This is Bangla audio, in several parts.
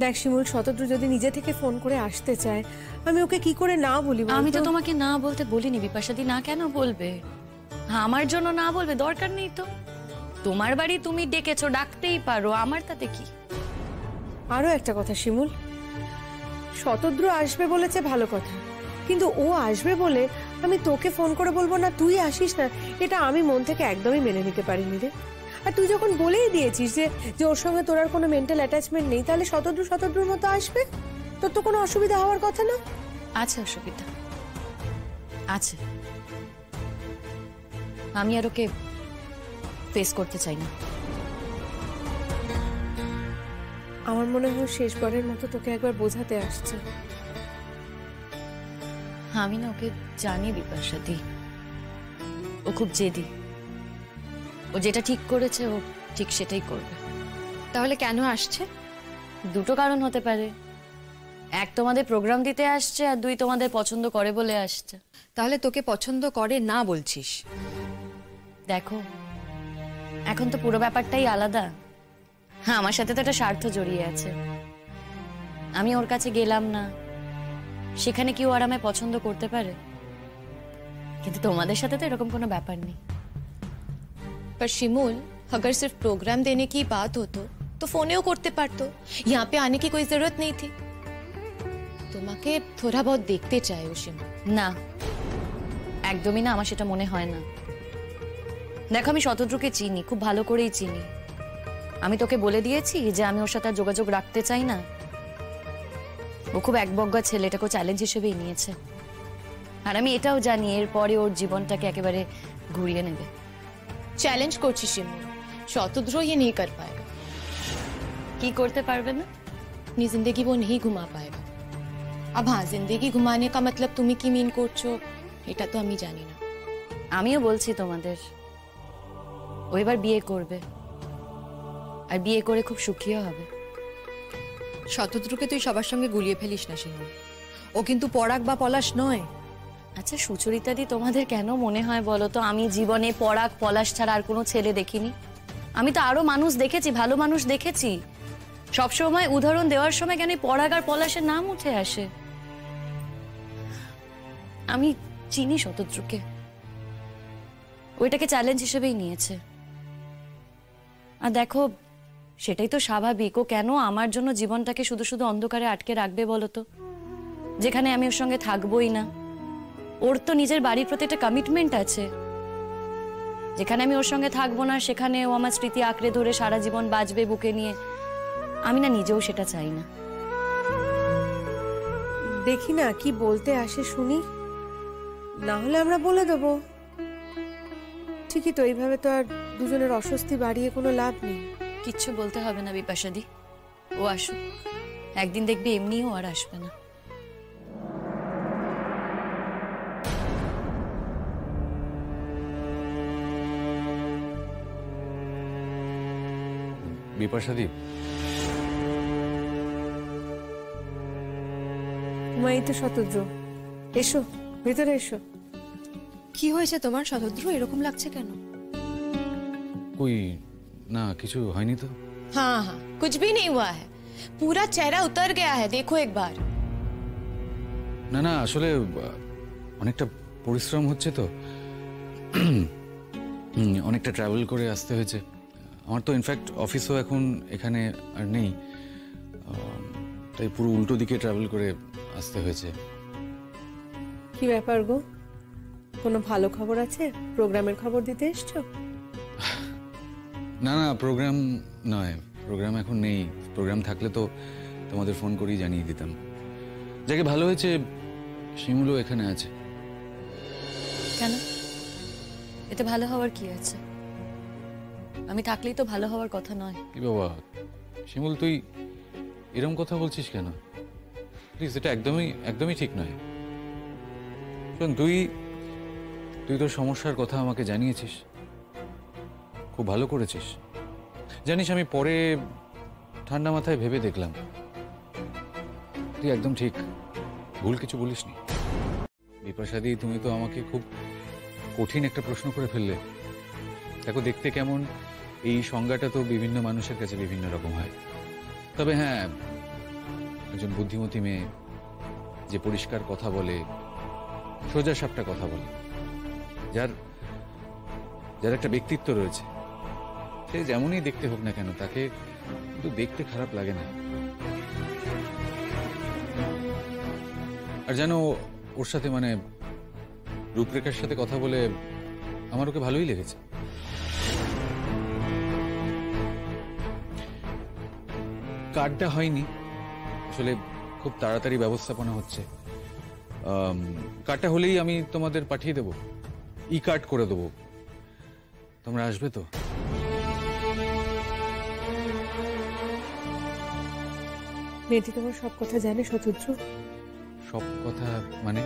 দেখ শিমুল, শতদ্রু যদি নিজে থেকে ফোন করে আসতে চায়, আমি ওকে কি করে না বলি? আমি তো তোমাকে না বলতে বলিনি বিপাশাদি, না কেন বলবে? আমার জন্য না বলবে? দরকার নেই তো। তোমার বাড়ি তুমি ডেকেছো, ডাকতেই পারো, আমার তাতে কি? আরো একটা কথা শিমুল, শতদ্রু আসবে বলেছে ভালো কথা, কিন্তু ও আসবে বলে আমি তোকে ফোন করে বলবো না তুই আসিস না, এটা আমি মন থেকে একদমই মেনে নিতে পারিনি রে। আর তুই যখন বলেই দিয়েছিস যে ওর সঙ্গে তোর আর কোনো মেন্টাল অ্যাটাচমেন্ট নেই, তাহলে শতদ্রুর মতো আসবে, তোর তো কোনো অসুবিধা হওয়ার কথা না। আছে অসুবিধা আছে, আমি আর ওকে ফেস করতে চাই না। আমার মনে হয় শেষবারের মতো তোকে একবার বোঝাতে আসছে। আমি না ওকে জানি বিপাশাদি, ও খুব জেদি, ও যেটা ঠিক করেছে ও ঠিক সেটাই করবে। তাহলে কেন আসছে? দুটো কারণ হতে পারে, এক তোমাদের প্রোগ্রাম দিতে আসছে, আর দুই তোমাদের পছন্দ করে বলে আসছে। তাহলে তোকে পছন্দ করে না বলছিস? দেখো এখন তো পুরো ব্যাপারটাই আলাদা। হ্যাঁ, আমার সাথে তো একটা স্বার্থ জড়িয়ে আছে। আমি ওর কাছে গেলাম না, সেখানে কি ও আর আমায় পছন্দ করতে পারে? কিন্তু তোমাদের সাথে তো এরকম কোনো ব্যাপার নেই। पर शिमूल, अगर सिर्फ प्रोग्राम देने की बात हो तो फोनेও করতে পারতো, यहाँ पे आने की कोई जरूरत नहीं थी। তোমাকে थोड़ा बहुत देखते চাই ও শিমুল। না, একদমই না, আমার সেটা মনে হয় না। দেখো আমি শতদ্রুকে চিনি, খুব ভালো করেই চিনি। আমি তোকে বলে দিয়েছি যে আমি ওর সাথে যোগাযোগ রাখতে চাই না। ও খুব একবজ্ঞা ছেলে, এটাকে চ্যালেঞ্জ হিসেবেই নিয়েছে। আর আমি এটাও জানি এরপরে ওর জীবনটাকে একেবারে ঘুরিয়ে নেবে। चैलेंज করছি শিমুল, शतद्रु ये नहीं कर पाएगा। কি করতে পারবে না? अपनी जिंदगी वो नहीं घुमा पाएगा। अब हाँ, जिंदगी घुमाने का मतलब তুমি কি মিন করছো এটা তো আমি জানি না। আমিও বলছি তোমাদের, ও এবার বিয়ে করবে, আর বিয়ে করে খুব সুখীও হবে। শতদ্রুকে তুই সবার সঙ্গে গুলিয়ে ফেলিস না শিমুল, ও কিন্তু পরাগ বা পলাশ নয়। আচ্ছা সুচরিতাদি, তোমাদের কেন মনে হয় বলো তো আমি জীবনে পরাগ পলাশ ছাড়া আর কোনো ছেলে দেখিনি? আমি তো আরো মানুষ দেখেছি, ভালো মানুষ দেখেছি। সবসময় উদাহরণ দেওয়ার সময় কেন পরাগ আর পলাশের নাম উঠে আসে? আমি চিনি শতদ্রুকে, ওইটাকে চ্যালেঞ্জ হিসেবেই নিয়েছে। আর দেখো সেটাই তো স্বাভাবিক, ও কেন আমার জন্য জীবনটাকে শুধু শুধু অন্ধকারে আটকে রাখবে বলো তো, যেখানে আমি ওর সঙ্গে থাকবোই না। ওর তো নিজের বাড়ির প্রতি একটা কমিটমেন্ট আছে। যেখানে আমি ওর সঙ্গে থাকবো না সেখানে ও আমার স্মৃতি আঁকড়ে ধরে সারা জীবন বাঁচবে বুকে নিয়ে। আমি না নিজেও সেটা চাই না। দেখি না কি বলতে আসে শুনি, না হলে আমরা বলে দেবো। ঠিকই তো, এইভাবে তো আর দুজনের অস্বস্তি বাড়িয়ে কোনো লাভ নেই। কিচ্ছু বলতে হবে না বিপাশাদি, ও আসুক, একদিন দেখবি এমনিও আর আসবে না। বিপাশাদি, তোমায় তো শতদ্রু, এসো ভেতরে এসো। কি হয়েছে তোমার শতদ্রু, এরকম লাগছে কেন? কই না, কিছু হয়নি তো। हाँ हाँ, कुछ भी नहीं हुआ है, पूरा चेहरा उतर गया है, देखो एक बार। না না, আসলে অনেকটা পরিশ্রম হচ্ছে তো, অনেকটা ট্রাভেল করে আসতে হয়েছে। আমার তো ইনফ্যাক্ট অফিসও এখন এখানে আর নেই, তাই পুরো উল্টো দিকে ট্রাভেল করে আসতে হয়েছে। কি ব্যাপার গো, কোনো ভালো খবর আছে? প্রোগ্রামের খবর দিতে এসছো? না না, প্রোগ্রাম নয়, প্রোগ্রাম এখন নেই। প্রোগ্রাম থাকলে তো তোমাদের ফোন করেই জানিয়ে দিতাম। যাকে ভালো হয়েছে শিমুলও এখানে আছে। কেন, এতে ভালো হওয়ার কি আছে? আমি থাকলেই তো ভালো হওয়ার কথা নয়। কি বাবা শিমুল, তুই এরকম কথা বলছিস কেন? প্লিজ, এটা একদমই একদমই ঠিক নয়। শোন, তুই তোর সমস্যার কথা আমাকে জানিয়েছিস, খুব ভালো করেছিস। জানিস, আমি পরে ঠান্ডা মাথায় ভেবে দেখলাম তুই একদম ঠিক, ভুল কিছু বলিসনি। বিপাশাদি, তুমি তো আমাকে খুব কঠিন একটা প্রশ্ন করে ফেললে। দেখো, দেখতে কেমন এই সংজ্ঞাটা তো বিভিন্ন মানুষের কাছে বিভিন্ন রকম হয়। তবে হ্যাঁ, একজন বুদ্ধিমতী মেয়ে, যে পরিষ্কার কথা বলে, সোজা সাপটা কথা বলে, যার যার একটা ব্যক্তিত্ব রয়েছে, সে যেমনই দেখতে হোক না কেন তাকে কিন্তু দেখতে খারাপ লাগে না। আর জানো, ওর সাথে মানে রূপরেখার সাথে কথা বলে আমার ওকে ভালোই লেগেছে। কার্ডটা হয়নি, আসলে খুব তাড়াতাড়ি ব্যবস্থাপনা হচ্ছে। কার্ডটা হলেই আমি তোমাদের পাঠিয়ে দেবো, ই কার্ড করে দেবো। তোমরা আসবে তো? মেয়েটি তোমার সব কথা জানে শতদ্রু? সব কথা মানে?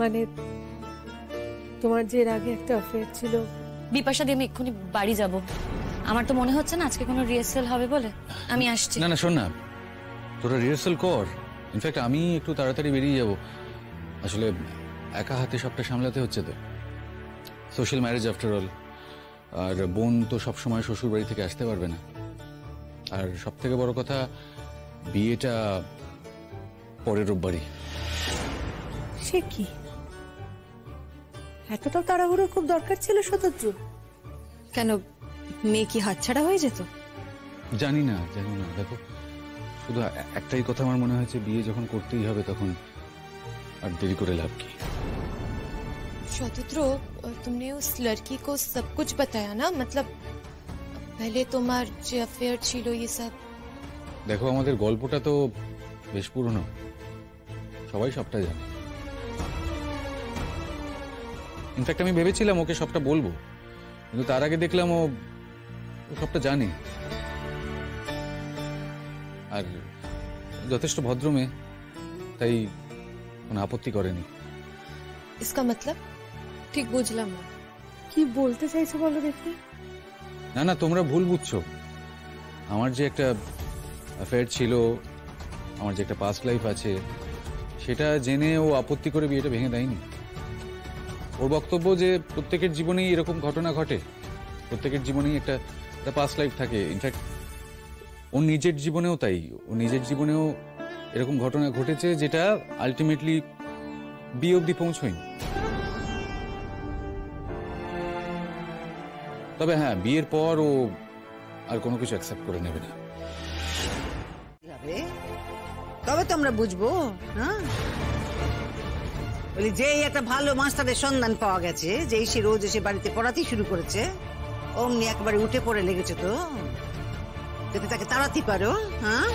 মানে তোমার যে এর আগে একটা অ্যাফেয়ার ছিল। বিপাশা দিয়ে আমি এক্ষুনি বাড়ি যাব। আমার তো মনে হচ্ছে না আজকে কোনো রিহার্সাল হবে বলে। আমি আসছি। না না, শোন না, তোরা রিহার্সাল কর। ইনফ্যাক্ট আমি একটু তাড়াতাড়ি বেরিয়ে যাব, আসলে একা হাতে সবটা সামলাতে হচ্ছে তো। Social marriage after all. আর বোন তো সবসময় শ্বশুর বাড়ি থেকে আসতে পারবে না। আর সব থেকে বড় কথা, বিয়েটা পরের রোববারই। সে কি, এতটাও তাড়াহুড়োর খুব দরকার ছিল শতদ্রু? কেন, মেয়ে কি হাতছাড়া হয়ে যেত? জানি না দেখো, শুধু একটাই কথা আমার মনে হয়েছে, বিয়ে যখন করতেই হবে তখন আর দেরি করে লাভ কি। शतद्रु, तुमने उस लड़की को सब कुछ बताया ना? मतलब पहले तुम्हार जो अफेयर छिलो ये सब। দেখো, আমাদের গল্পটা তো বেশ পুরনো, সবাই সবটা জানে। ইনফ্যাক্ট আমি ভেবেছিলাম ওকে সবটা বলবো, কিন্তু তার আগে দেখলাম ও সবটা জানে। আর যথেষ্ট ভদ্র মেয়ে, তাই কোনো আপত্তি করেনি। इसका मतलब? ঠিক বুঝলাম না। কি বলতে চাইছো বলো দেখি। না না, তোমরা ভুল বুঝছো। আমার যে একটা অ্যাফেয়ার ছিল, আমার যে একটা পাস্ট লাইফ আছে, সেটা জেনে ও আপত্তি করে বিয়েটা ভেঙে দেয়নি। ওর বক্তব্য যে প্রত্যেকের জীবনেই এরকম ঘটনা ঘটে, প্রত্যেকের জীবনেই একটা পাস্ট লাইফ থাকে। ইনফ্যাক্ট ওর নিজের জীবনেও তাই, ও নিজের জীবনেও এরকম ঘটনা ঘটেছে যেটা আলটিমেটলি বিয়ে অব্দি পৌঁছয়নি। তবে হ্যাঁ, বিয়ের পর ও আর কোনো কিছু অ্যাকসেপ্ট করে নেবে না। তবে তো আমরা বুঝবো। হ্যাঁ, বলি যেই একটা ভালো মাস্টারের সন্ধান পাওয়া গেছে, যেই সে রোজ এসে বাড়িতে পড়াতেই শুরু করেছে, অমনি একবারে উঠে পড়ে লেগেছে তো, যাতে তাকে তাড়াতে পারো। হ্যাঁ,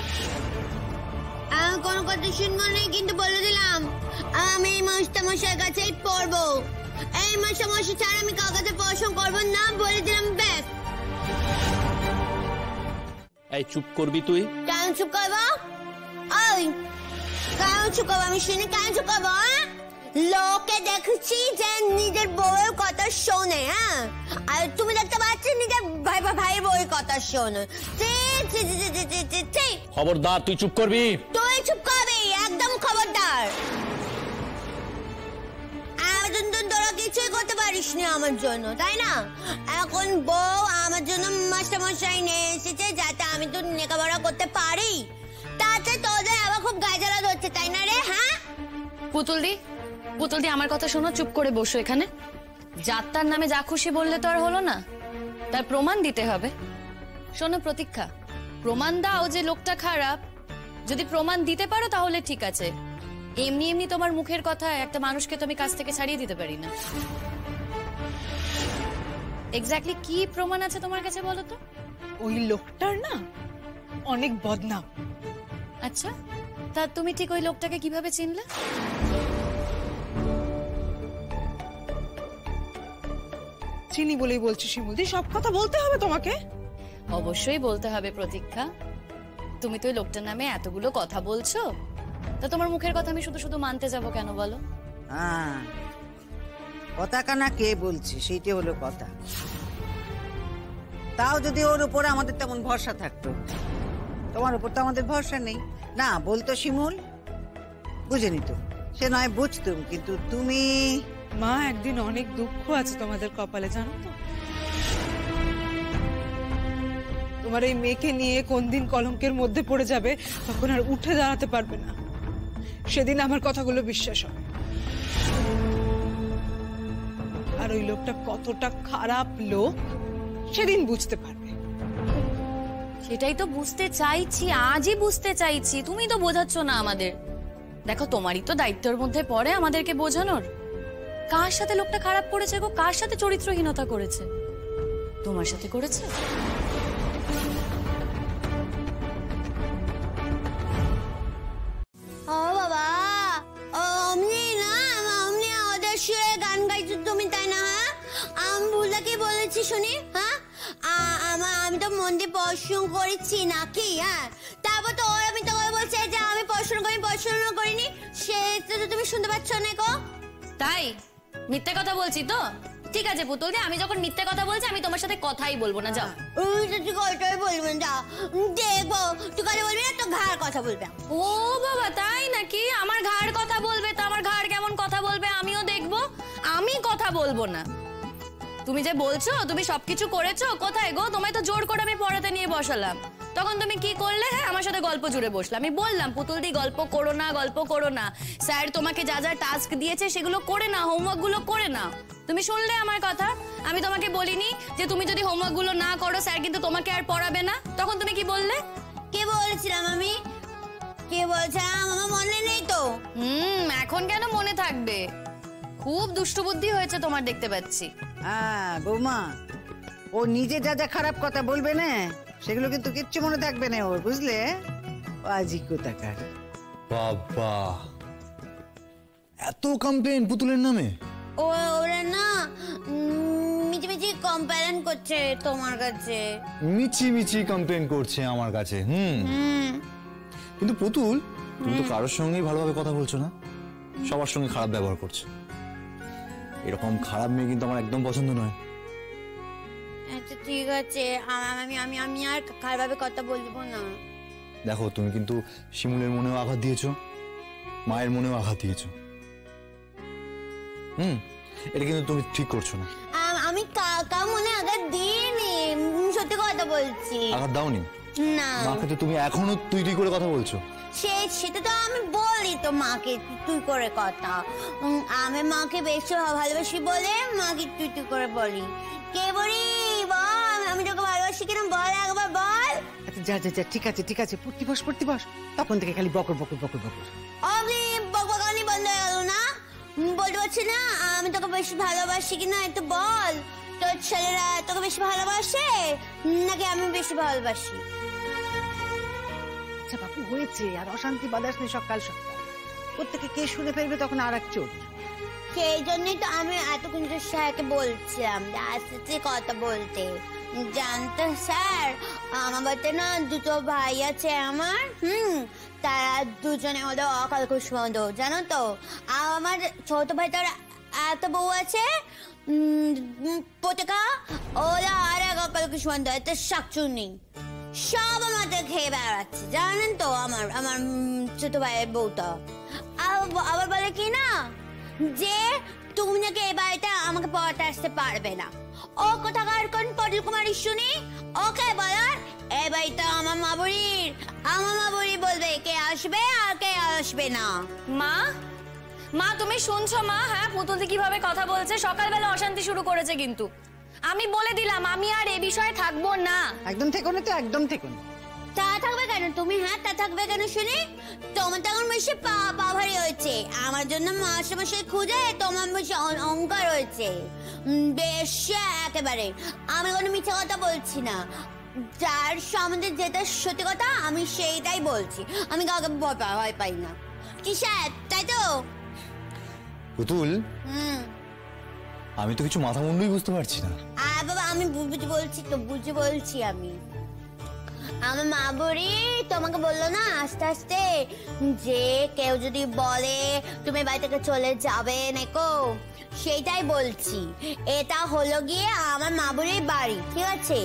আমি কোনো কথা শুনবো না, কিন্তু বলে দিলাম আমি এই মাস্টারমশাইয়ের কাছেই পড়বো। এই মাস্টারমশাই ছাড়া আমি কাগজে পড়াশোনা করবো না, বলে দিলাম। ব্যাস। এই চুপ করবি তুই? কেন চুপ করবো? ওই কেন চুপ করবো? আমি শুনি কেন চুপ করবো? লোকে দেখছি যে নিজের বউয়ের কথা শোনে, হ্যাঁ, আর তুমি দেখতে পাচ্ছি নিজের ভাইয়ের বউয়ের কথা শোনো। খবরদার, তুই চুপ করবি। তুই চুপ করবি, একদম খবরদার। তোরা কিছুই করতে পারিস না আমার জন্য, তাই না? এখন বউ আমার জন্য মাস্টারমশাই নিয়ে এসেছে যাতে আমি তো লেখাপড়া করতে পারি, তাতে তোদের আবার খুব গাজালা ধরছে, তাই না রে? হ্যাঁ, পুতুল দি আমার কথা শোনো, চুপ করে বসো এখানে। যাত্রার নামে যা খুশি বললে তো আর হলো না, তার প্রমাণ দিতে হবে। শোনো প্রতীক্ষা, প্রমাণ দাও যে লোকটা খারাপ। যদি প্রমাণ দিতে পারো তাহলে ঠিক আছে, এমনি এমনি তোমার মুখের কথা একটা মানুষকে তো আমি কাছ থেকে ছাড়িয়ে দিতে পারি না। এক্স্যাক্টলি কি প্রমাণ আছে তোমার কাছে বলো তো? ওই লোকটার না অনেক বদনাম। আচ্ছা, তা তুমি ঠিক ওই লোকটাকে কিভাবে চিনলে? চিনি বলেই বলছি শিমুলদি, সব কথা বলতে হবে তোমাকে? অবশ্যই বলতে হবে প্রতীক্ষা, তুমি তো ওই লোকটার নামে এতগুলো কথা বলছো, তা তোমার মুখের কথা আমি শুধু শুধু মানতে যাব কেন বলো? হ্যাঁ, কথা কানা কে বলছে সেইটা হলো কথা। তাও যদি ওর উপরে আমাদের তেমন ভরসা থাকতো, তোমার উপর তো আমাদের ভরসা নেই। না বলতো শিমুল, বুঝে নিত, সে নয় বুঝতুম, কিন্তু তুমি। মা, একদিন অনেক দুঃখ আছে তোমাদের কপালে, জানো তো? তোমার এই মেয়েকে নিয়ে কোন দিন কলঙ্কের মধ্যে পড়ে যাবে তখন আর উঠে দাঁড়াতে পারবে না। সেদিন আমার কথাগুলো বিশ্বাস হবে। আর ওই লোকটা কতটা খারাপ লোক সেদিন বুঝতে পারবে। সেটাই তো বুঝতে চাইছি, আজই বুঝতে চাইছি। তুমি তো বোঝাচ্ছ না আমাদের। দেখো, তোমারই তো দায়িত্বের মধ্যে পড়ে আমাদেরকে বোঝানোর। কার সাথে লোকটা খারাপ করেছে গো? কার সাথে চরিত্রহীনতা করেছে? তোমার সাথে করেছে? ও বাবা, অমনি না, অমনি ওদের শুয়ে গান গাইছো তুমি, তাই না? হ্যাঁ, আমি ভুলে কি বলেছি শুনি? হ্যাঁ, আমি তো মন দিয়ে পড়াশোনা করেছি নাকি? হ্যাঁ, তারপর তো ওরা আমি তো বলছে যে আমি পড়াশোনা করিনি, সেটা তো তুমি শুনতে পাচ্ছ না গো? তাই মিথ্যে কথা বলছি তো? ঠিক আছে পুতুল দি, আমি যখন মিথ্যে কথা বলছি আমি তোমার সাথে কথাই বলবো না, যাও। তুই কথাই বলবেন, যা দেখবো তুই কথা বলবি না তো ঘাড় কথা বলবে। ও বাবা, তাই নাকি? আমার ঘাড় কথা বলবে তো? আমার ঘাড় কেমন কথা বলবে আমিও দেখবো। আমি কথা বলবো না। তুমি যে বলছো তুমি সবকিছু করেছো, কোথায় গো? তোমায় তো জোর করে আমি পড়াতে নিয়ে বসালাম, তখন তুমি কি করলে? হ্যাঁ, আমার সাথে গল্প জুড়ে বসলাম। আমি বললাম পুতুল দি গল্প করো না, স্যার তোমাকে যা যা টাস্ক দিয়েছে সেগুলো করে না, হোমওয়ার্ক গুলো করে না। তুমি শুনলে আমার কথা? আমি তোমাকে বলিনি যে তুমি যদি হোমওয়ার্ক গুলো না করো স্যার কিন্তু তোমাকে আর পড়াবে না? তখন তুমি কি বললে? কে বলেছিলাম আমি? কে বলছিলাম আমার মনে নেই তো। এখন কেন মনে থাকবে? খুব দুষ্টু বুদ্ধি হয়েছে তোমার, দেখতে পাচ্ছি। হ্যাঁ বৌমা, ও নিজে যা যা খারাপ কথা বলবে না সেগুলো কিন্তু কিচ্ছু মনে থাকবে না ওর, বুঝলে? আজি কোথাকার। বাবা, এত কমপ্লেন পুতুলের নামে? ওরা না মিছি কমপ্লেন করছে তোমার কাছে। মিছি কমপ্লেন করছে আমার কাছে? কিন্তু পুতুল, তুমি তো কারোর সঙ্গেই ভালোভাবে কথা বলছো না, সবার সঙ্গে খারাপ ব্যবহার করছো। এরকম খারাপ মেয়ে কিন্তু আমার একদম পছন্দ নয়। আচ্ছা ঠিক আছে, আমি আর খারাপভাবে কথা বলবো না। দেখো, তুমি কিন্তু শিমুলের মনেও আঘাত দিয়েছো, মায়ের মনেও আঘাত দিয়েছো। এটা কিন্তু তুমি ঠিক করছো না। আমি কাকা মনে আঘাত দিইনি, সত্যি কথা বলছি। আঘাত দাওনি? না। মাকে তো তুমি এখনো তুই করে কথা বলছো। সেটা তো আমি বলি তো মাকে তুই করে কথা। আমি মাকে বেশি ভালোবাসি বলে মাকে তুই করে বলি। কে বলি বল, আমি তোকে ভালোবাসি কিনা বল, একবার বল। যা ঠিক আছে পড়তে বস। তখন থেকে খালি বকর। আমি বকবকানি বন্ধ হয়ে গেল না? বলতে পারছি না আমি তোকে বেশি ভালোবাসি কিনা, একটু বল। তোর ছেলেরা তোকে বেশি ভালোবাসে নাকি আমি বেশি ভালোবাসি? আচ্ছা বাপু, হয়েছে আর অশান্তি বাদাস নেই সকাল। প্রত্যেকে কে শুনে ফেলবে তখন আর এক চোট। সেই জন্যই তো আমি এত কিন্তু স্যারকে বলছিলাম আস্তে কথা বলতে। জানতো স্যার, আমার বাড়িতে না দুটো ভাই আছে আমার। তারা দুজনে ওদের অকাল কুষ্মান্ড, জানো তো। আমার ছোট ভাই তার এত বউ আছে পতাকা, ওরা আর এক অকাল কুষ্মান্ড, এত শাকচুন্নি, সব আমাদের খেয়ে বেড়াচ্ছে, জানেন তো। আমার ছোট ভাইয়ের বউটা আবার বলে কি না যে তুমি নাকি এই বাড়িতে আমাকে পড়াতে আসতে পারবে না। ও কোথাকার কোন পটল কুমারী শুনি, ওকে বলার এই বাড়িতে আমার মা বুড়ি বলবে কে আসবে আর কে আসবে না। মা তুমি শুনছো মা? হ্যাঁ, পুতুলদি কিভাবে কথা বলছে, সকালবেলা অশান্তি শুরু করেছে। কিন্তু আমি বলে দিলাম আমি আর এ বিষয়ে থাকবো না। একদম থেকো না তো, একদম থেকো না। তা থাকবে কেন তুমি? হ্যাঁ, তা থাকবে কেন শুনি? তোমার তখন বেশি পা ভারী হয়েছে, আমার জন্য মাসে খুঁজে তোমার বেশি অহংকার হয়েছে বেশি একেবারে। আমি কোনো মিথ্যা কথা বলছি না, যার সম্বন্ধে যেটা সত্যি কথা আমি সেইটাই বলছি। আমি কাউকে ভয় পাই না। কি স্যার, তাই তো? পুতুল, আমি তো কিছু মাথা মুন্ডুই বুঝতে পারছি না। বাবা, আমি বুঝে বলছি আমি। আমার মা বুড়ি তোমাকে বললো না আস্তে আস্তে যে কেউ যদি বলে তুমি বাড়ি থেকে চলে যাবে নাকো, সেইটাই বলছি। এটা হলো গিয়ে আমার মা বুড়ির বাড়ি, ঠিক আছে?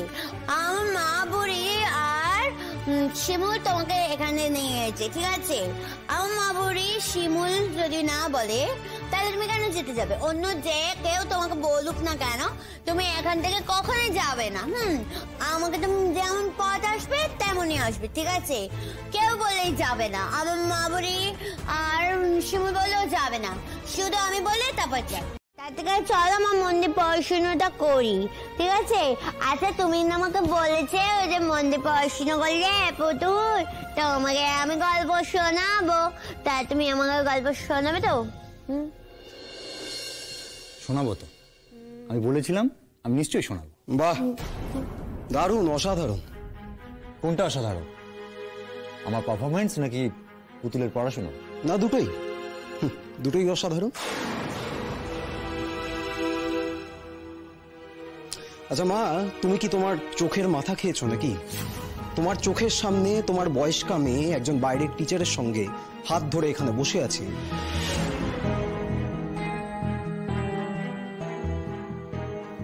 আমার মা বুড়ি আর শিমুল তোমাকে এখানে নিয়ে এসেছে, ঠিক আছে? আমার মা বুড়ি শিমুল যদি না বলে তাহলে তুমি কেন যেতে যাবে? অন্য যে কেউ তোমাকে বলুক না কেন, তুমি এখান থেকে কখনোই যাবে না। আমাকে তুমি যেমন পথ নিয়ে আসবে, ঠিক আছে? কেউ বলেই যাবে না, আমার মা বলি আর শিমুল বলেও যাবে না, শুধু আমি বলে তারপর যাবে। তার থেকে চলো আমার মন দিয়ে পড়াশোনাটা করি, ঠিক আছে? আচ্ছা তুমি না আমাকে বলেছে ওই যে মন দিয়ে পড়াশোনা করলে পুতুল তোমাকে আমি গল্প শোনাবো, তা তুমি আমাকে গল্প শোনাবে তো? শোনাবো তো, আমি বলেছিলাম আমি নিশ্চয়ই শোনাবো। বাহ, দারুণ, অসাধারণ। কোনটা অসাধারণ, আমার পারফরমেন্স নাকি পুতুলের পড়াশোনা? না, দুটোই, দুটোই অসাধারণ। আচ্ছা মা, তুমি কি তোমার চোখের মাথা খেয়েছো নাকি? তোমার চোখের সামনে তোমার বয়স্কা মেয়ে একজন বাইরের টিচারের সঙ্গে হাত ধরে এখানে বসে আছে,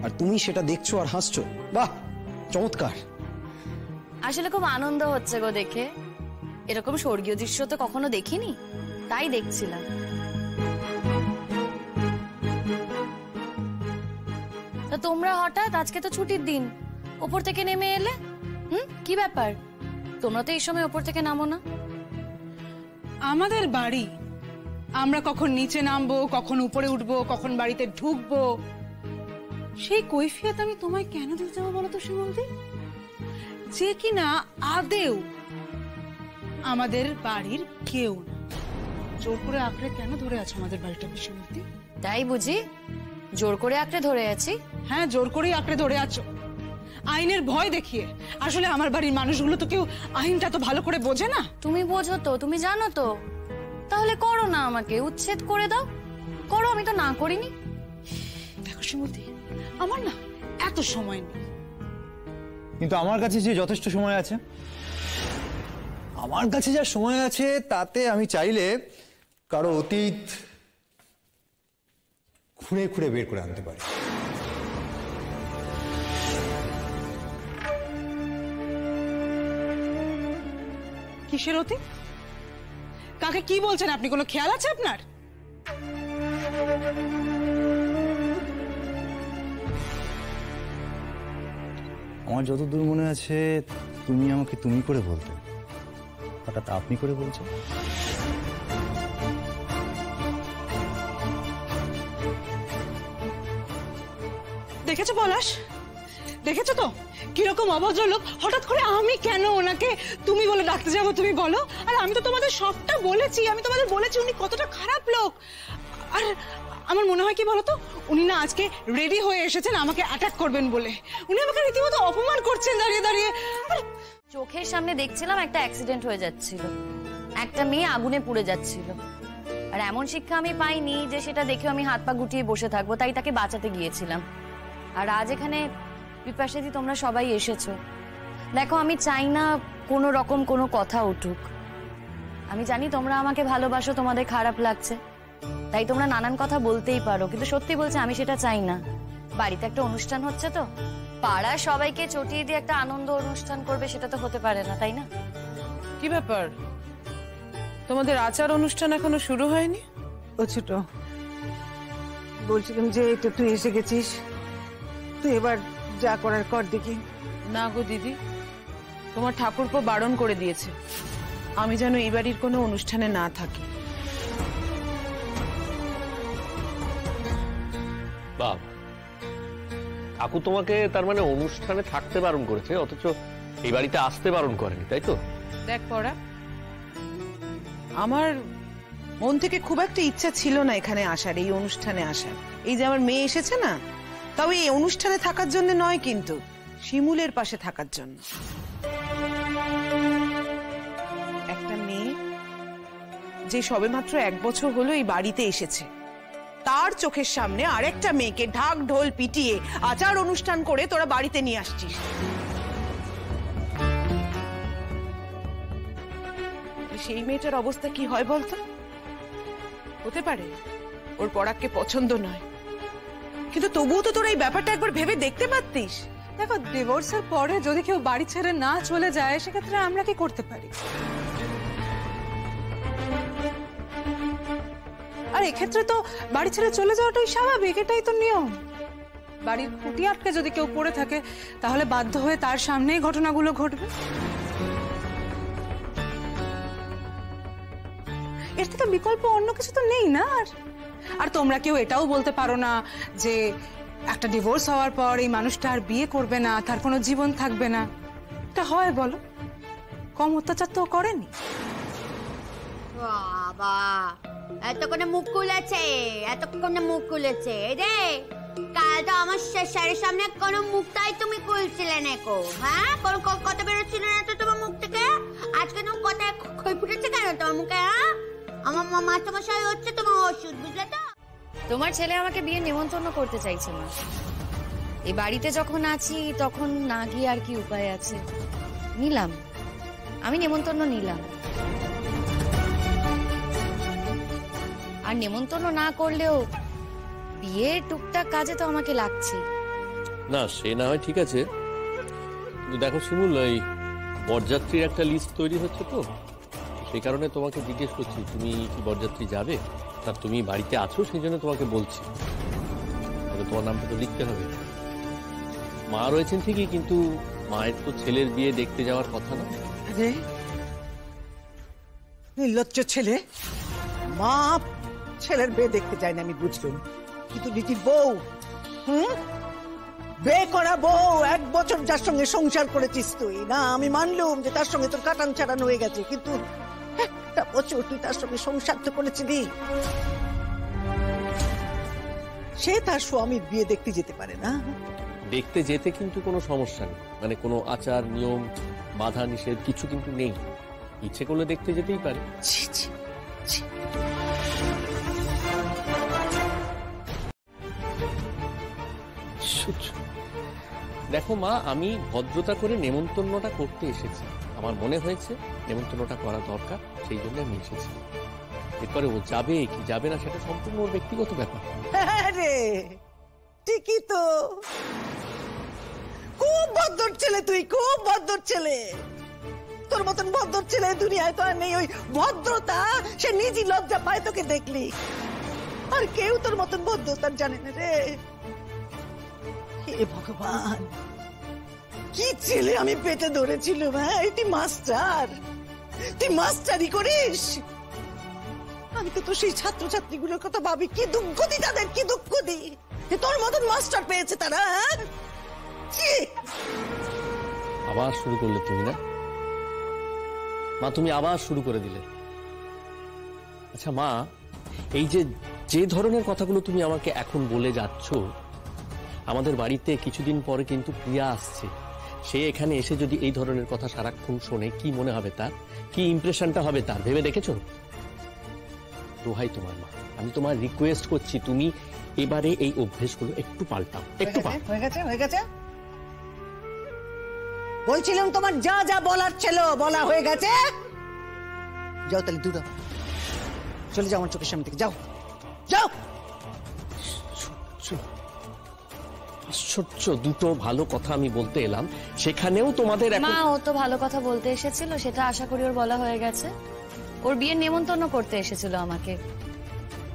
আর তুমি সেটা দেখছো আর হাসছো। বাহ, চমৎকার। আসলে খুব আনন্দ হচ্ছে গো দেখে, এরকম স্বর্গীয় দৃশ্য তো কখনো দেখিনি, তাই দেখছিলাম। তা তোমরা হঠাৎ, আজকে তো ছুটির দিন, ওপর থেকে নেমে এলে? কি ব্যাপার, তোমরা তো এই সময় ওপর থেকে নামো না? আমাদের বাড়ি, আমরা কখন নিচে নামবো, কখন উপরে উঠবো, কখন বাড়িতে ঢুকবো, সেই কৈফিয়ত আমি তোমায় কেন দিতে যাবো বলো তো শিমুলদি? যে কিনা আদেও আমাদের বাড়ির কেউ না, জোর করে আঁকড়ে কেন ধরে আছো আমাদের বাড়িটাকে শিমুলদি? তাই বুঝি জোর করে আঁকড়ে ধরে আছি? হ্যাঁ, জোর করেই আঁকড়ে ধরে আছো, আইনের ভয় দেখিয়ে। আসলে আমার বাড়ির মানুষগুলো তো কেউ আইনটা তো ভালো করে বোঝে না। তুমি বোঝো তো, তুমি জানো তো, তাহলে করো না, আমাকে উচ্ছেদ করে দাও, করো, আমি তো না করিনি। দেখো শিমুলদি, আমার না এত সময় নেই। কিন্তু আমার কাছে যে যথেষ্ট সময় আছে, আমার কাছে যা সময় আছে তাতে আমি চাইলে কারো অতীত খুঁড়ে খুঁড়ে বের করে আনতে পারি। কিসের অতীত? কাকে কি বলছেন আপনি, কোনো খেয়াল আছে আপনার? আমার যতদূর মনে আছে তুমি আমাকে তুমি করে বলতে, হঠাৎ আপনি করে বলছো। দেখেছো পলাশ, দেখেছো তো কিরকম অভদ্র লোক, হঠাৎ করে আমি কেন ওনাকে তুমি বলে ডাকতে যাবো তুমি বলো? আর আমি তো তোমাদের সবটা বলেছি, আমি তোমাদের বলেছি উনি কতটা খারাপ লোক। আর আমার মনে হয় কি বলতো, উনি না আজকে রেডি হয়ে এসেছেন আমাকে অ্যাটাক করবেন বলে, উনি আমাকে রীতিমতো অপমান করছেন দাঁড়িয়ে দাঁড়িয়ে। চোখের সামনে দেখছিলাম একটা অ্যাক্সিডেন্ট হয়ে যাচ্ছিল, একটা মেয়ে আগুনে পুড়ে যাচ্ছিল, আর এমন শিক্ষা আমি পাইনি যে সেটা দেখে আমি হাত পা গুটিয়ে বসে থাকবো, তাই তাকে বাঁচাতে গিয়েছিলাম। আর আজ এখানে বিপাশাদি তোমরা সবাই এসেছো, দেখো আমি চাই না কোনো রকম কোনো কথা উঠুক। আমি জানি তোমরা আমাকে ভালোবাসো, তোমাদের খারাপ লাগছে, তাই তোমরা নানান কথা বলতেই পারো, কিন্তু সত্যি বলছে আমি সেটা চাই না। বাড়িতে একটা অনুষ্ঠান হচ্ছে তো, পাড়ার সবাইকে চটিয়ে দিয়ে একটা আনন্দ অনুষ্ঠান করবে, সেটা তো হতে পারে না, তাই না? কি ব্যাপার, তোমাদের আচার অনুষ্ঠান এখনো শুরু হয়নি? ও ছোট, বলছিলাম যে এটা তুই এসে গেছিস, তুই এবার যা করার কর দেখি। না গো দিদি, তোমার ঠাকুরপো বারণ করে দিয়েছে আমি যেন এই বাড়ির কোনো অনুষ্ঠানে না থাকি। বাবা, কাকু তোমাকে তার মানে অনুষ্ঠানে থাকতে বারণ করেছে, অথচ এই বাড়িতে আসতে বারণ করেনি, তাই তো? দেখ পড়া, আমার মন থেকে খুব একটা ইচ্ছা ছিল না এখানে আসার, এই অনুষ্ঠানে আসার। এই যে আমার মেয়ে এসেছে না, তাও এই অনুষ্ঠানে থাকার জন্য নয়, কিন্তু শিমুলের পাশে থাকার জন্য। একটা মেয়ে যে সবেমাত্র 1 বছর হলো এই বাড়িতে এসেছে, তার চোখের সামনে আরেকটা মেয়েকে ঢাক ঢোল পিটিয়ে আচার অনুষ্ঠান করে তোরা বাড়িতে নিয়ে আসছিস। সেই মেয়েটার অবস্থা কি হয় বলতো? হতে পারে ওর পরাগকে পছন্দ নয়, কিন্তু তবুও তো তোরা এই ব্যাপারটা একবার ভেবে দেখতে পারতিস। দেখো, ডিভোর্সের পরে যদি কেউ বাড়ি ছেড়ে না চলে যায়, সেক্ষেত্রে আমরা কি করতে পারি? আর এক্ষেত্রে তো বাড়ি ছেড়ে চলে যাওয়াটাই স্বাভাবিক, এটাই তো নিয়ম। বাড়ির খুঁটি আটকে যদি কেউ পড়ে থাকে, তাহলে বাধ্য হয়ে তার সামনেই ঘটনাগুলো ঘটবে। এর থেকে বিকল্প অন্য কিছু তো নেই না। আর তোমরা কেউ এটাও বলতে পারো না যে একটা ডিভোর্স হওয়ার পর এই মানুষটা আর বিয়ে করবে না, তার কোনো জীবন থাকবে না। এটা হয় বলো? কম অত্যাচার তো করেনি। বাবা এতক্ষণে মুখ খুলেছে রে। কাল তো আমার স্যারের সামনে কোনো মুখটাই তুমি খুলছিলে না কো। হ্যাঁ, কোনো কথা বেরোচ্ছিল না তো তোমার মুখ থেকে। আজকে তোমার কথা খই ফুটেছে কেন তোমার মুখে? হ্যাঁ, আমার মাস্টারমশাই হচ্ছে তোমার ওষুধ, বুঝলে তো? তোমার ছেলে আমাকে বিয়ে নেমন্তন্ন করতে চাইছে মা। এই বাড়িতে যখন আছি তখন না গিয়ে আর কি উপায় আছে? নিলাম, আমি নেমন্তন্ন নিলাম। আর নেমন্তন্ন না করলেও বিয়ে টুকটাক কাজে তো আমাকে লাগছে। না সে না হয় ঠিক আছে, কিন্তু দেখো শিমুল, এই বরযাত্রীর একটা লিস্ট তৈরি হচ্ছে তো, সেই কারণে তোমাকে জিজ্ঞেস করছি তুমি কি বরযাত্রী যাবে? তা তুমি বাড়িতে আছো সেই জন্য তোমাকে বলছি, তোমার নামটা তো লিখতে হবে। মা রয়েছেন ঠিকই, কিন্তু মায়ের তো ছেলের বিয়ে দেখতে যাওয়ার কথা না। আরে নির্লজ্জ ছেলে, মা ছেলের বিয়ে দেখতে যায় না আমি বুঝলাম, কিন্তু নিজের বউ, বিয়ে করা বউ, 1 বছর যার সঙ্গে সংসার করেছিস তুই, না আমি মানলুম যে তার সঙ্গে তোর কাটান ছাড়ান হয়ে গেছে, কিন্তু 1 বছর তুই তার সঙ্গে সংসার তো করেছিলি। সে তার স্বামীর বিয়ে দেখতে যেতে পারে না? দেখতে যেতে কিন্তু কোনো সমস্যা নেই, মানে কোনো আচার নিয়ম বাধা নিষেধ কিছু কিন্তু নেই, ইচ্ছে করলে দেখতে যেতেই পারে। দেখো মা, আমি ভদ্রতা করে নেমন্তন্নটা করতে এসেছি, আমার মনে হয়েছে নেমন্তন্নটা করা দরকার, সেই জন্য আমি এসেছি। এরপরে ও যাবে কি যাবে না সেটা সম্পূর্ণ ওর ব্যক্তিগত ব্যাপার। ঠিকই তো, খুব ভদ্র ছেলে তুই, খুব ভদ্র ছেলে। তোর মতন ভদ্র ছেলে দুনিয়ায় তো আর নেই। ওই ভদ্রতা সে নিজেই লজ্জা পায় তোকে দেখলি, আর কেউ তোর মতন ভদ্রতা জানে না রে। হে ভগবান, কি ছেলে আমি পেটে ধরেছিলাম। হ্যাঁ, তুই মাস্টার, তুই মাস্টারি করিস। আমি তো সেই ছাত্রছাত্রীগুলোর কথা ভাবি, কি দুঃখ দি তাদের, কি দুঃখ দি তোর মতন মাস্টার পেয়েছে তারা। আবার শুরু করলে তুমি, না মা, তুমি আবার শুরু করে দিলে। আচ্ছা মা, এই যে ধরনের কথাগুলো তুমি আমাকে এখন বলে যাচ্ছ, আমাদের বাড়িতে কিছুদিন পরে কিন্তু প্রিয়া আসছে। সে এখানে এসে যদি এই ধরনের কথা সারাক্ষণ শোনে, কি মনে হবে তার, কি ইমপ্রেশনটা হবে তার, ভেবে দেখেছো? দোহাই তোমার মা, আমি তোমার রিকোয়েস্ট করছি, তুমি এবারে এই অভ্যেসগুলো একটু পাল্টাও, একটু হয়ে গেছে। বলছিলাম তোমার যা যা বলার ছিল বলা হয়ে গেছে। যাও তাহলে দূর চলে যাও আমার চোখের সামনে থেকে, যাও যাও। আশ্চর্য, দুটো ভালো কথা আমি বলতে এলাম, সেখানেও তোমাদের মা, ও তো ভালো কথা বলতে এসেছিল, সেটা আশা করি ওর বলা হয়ে গেছে। ওর বিয়ের নেমন্তন্ন করতে এসেছিল আমাকে,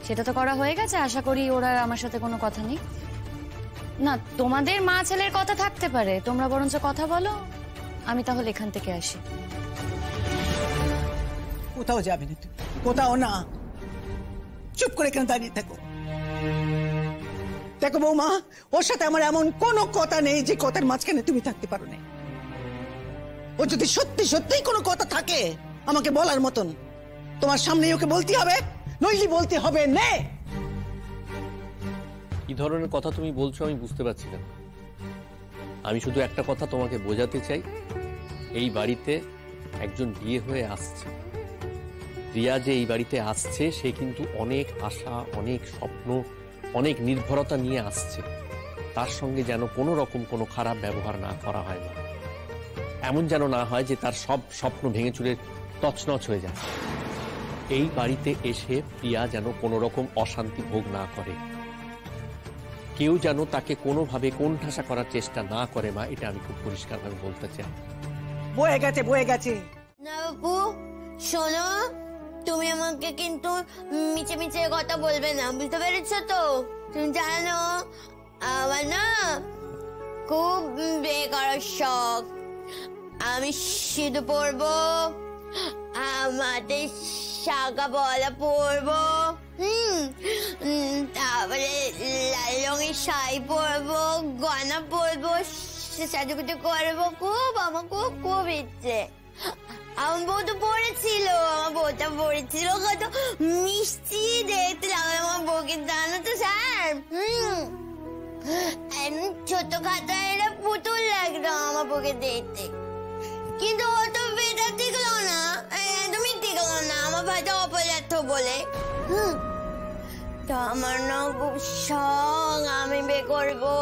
সেটা তো করা হয়ে গেছে। আশা করি ওর আর আমার সাথে কোনো কথা নেই। না, তোমাদের মা ছেলের কথা থাকতে পারে, তোমরা বরঞ্চ কথা বলো, আমি তাহলে এখান থেকে আসি। কোথাও যাবে না তুমি, কোথাও না, চুপ করে এখানে দাঁড়িয়ে থাকো। দেখো বৌমা, ওর সাথে আমার এমন কোনো কথা নেই যে কথার মাঝখানে তুমি থাকতে পারো না। ও যদি সত্যি সত্যিই কোনো কথা থাকে আমাকে বলার মতন, তোমার সামনেই ওকে বলতে হবে, নইলে বলতে হবে না। কি ধরনের কথা তুমি বলছো আমি বুঝতে পারছি না। আমি শুধু একটা কথা তোমাকে বোঝাতে চাই, এই বাড়িতে একজন বিয়ে হয়ে আসছে, রিয়া যে এই বাড়িতে আসছে, সে কিন্তু অনেক আশা, অনেক স্বপ্ন, অনেক নির্ভরতা নিয়ে আসছে। তার সঙ্গে যেন কোনো রকম কোনো খারাপ ব্যবহার না করা হয় না, এমন যেন না হয় যে তার সব স্বপ্ন ভেঙে চুরে তছনছ হয়ে যায়। এই বাড়িতে এসে প্রিয়া যেন কোনো রকম অশান্তি ভোগ না করে, কেউ যেন তাকে কোনোভাবে কোণঠাসা করার চেষ্টা না করে। মা, এটা আমি খুব পরিষ্কারভাবে বলতে চাই। বয়ে গেছে। না বাবু শোনো, তুমি আমাকে কিন্তু মিছে মিছে কথা বলবে না, বুঝতে পেরেছো তো? তুমি জানো আমার না খুব বিয়ে করার শখ। আমি সিঁদুর পরবো, আমাদের শাখা পলা পরবো, তারপরে লাল রঙের শাড়ি পরবো, গয়না পরবো, সাজুগুজু করবো। আমার খুব ইচ্ছে। আমার বউ তো পড়েছিল, কত মিষ্টি দেখতে লাগলো আমার বউকে, জানো তো স্যার। ছোট খাতা এরা পুতুল লাগতো আমার বউকে দেখতে, কিন্তু ও তো বেটা টিকলো না, একদমই টিকলো না আমার ভাইটা অপদার্থ বলে। তো আমার না খুব শখ আমি বিয়ে করবো।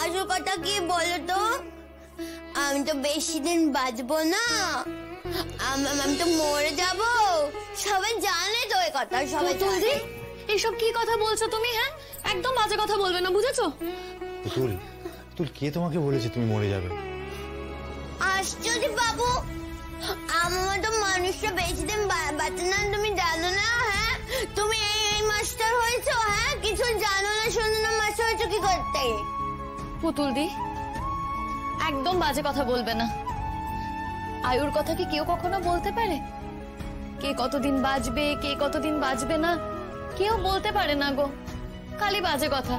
আসল কথা কি বলতো, আমি তো বেশি দিন বাঁচবো না, আমি তো মরে যাব। সবাই জানে তো এই কথা, সবাই জানে। এসব কি কথা বলছো তুমি? হ্যাঁ, একদম বাজে কথা বলবে না, বুঝেছো? তুই কে তোমাকে বলেছে তুমি মরে যাবে? আশ্চর্য বাবু, আমার তো মানুষটা বেশি দিন বাঁচে না, তুমি জানো না? হ্যাঁ, তুমি এই মাস্টার হয়েছো? হ্যাঁ, কিছু জানো না শোনো না, মাস্টার হয়েছো কি করতে? পুতুল দি, একদম বাজে কথা বলবে না। আয়ুর কথা কি কেউ কখনো বলতে পারে? কে কতদিন বাঁচবে, কে কতদিন বাঁচবে না, কেউ বলতে পারে না গো, খালি বাজে কথা।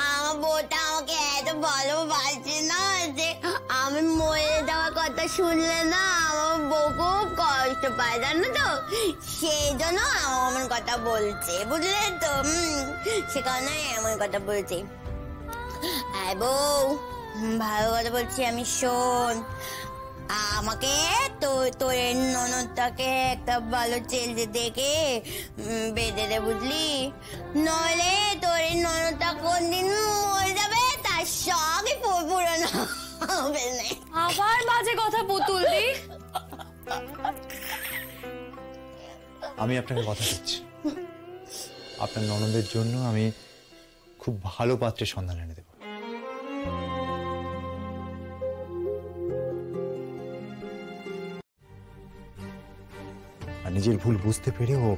আমার বউটা আমাকে এত ভালোবাসে না যে আমি মরে যাওয়ার কথা শুনলে না আমার বউ খুব কষ্ট পায়, জানো তো? সেই জন্য আমার কথা বলছে, বুঝলে তো? সে কারণে এমন কথা বলছে। বউ, ভালো কথা বলছি আমি, শোন। আমাকে তোর ননদটাকে একটা ভালো ছেলে দেখে বেঁধে দে, বুঝলি? নইলে তোর ননদটা কোনদিন মরে যাবে, তার সঙ্গে পুরনো হবে না। আবার বাজে কথা পুতুল দি। আমি আপনাকে কথা দিচ্ছি, আপনার ননদের জন্য আমি খুব ভালো পাত্রের সন্ধান এনে দেব। আর নিজের ভুল বুঝতে পেরে ও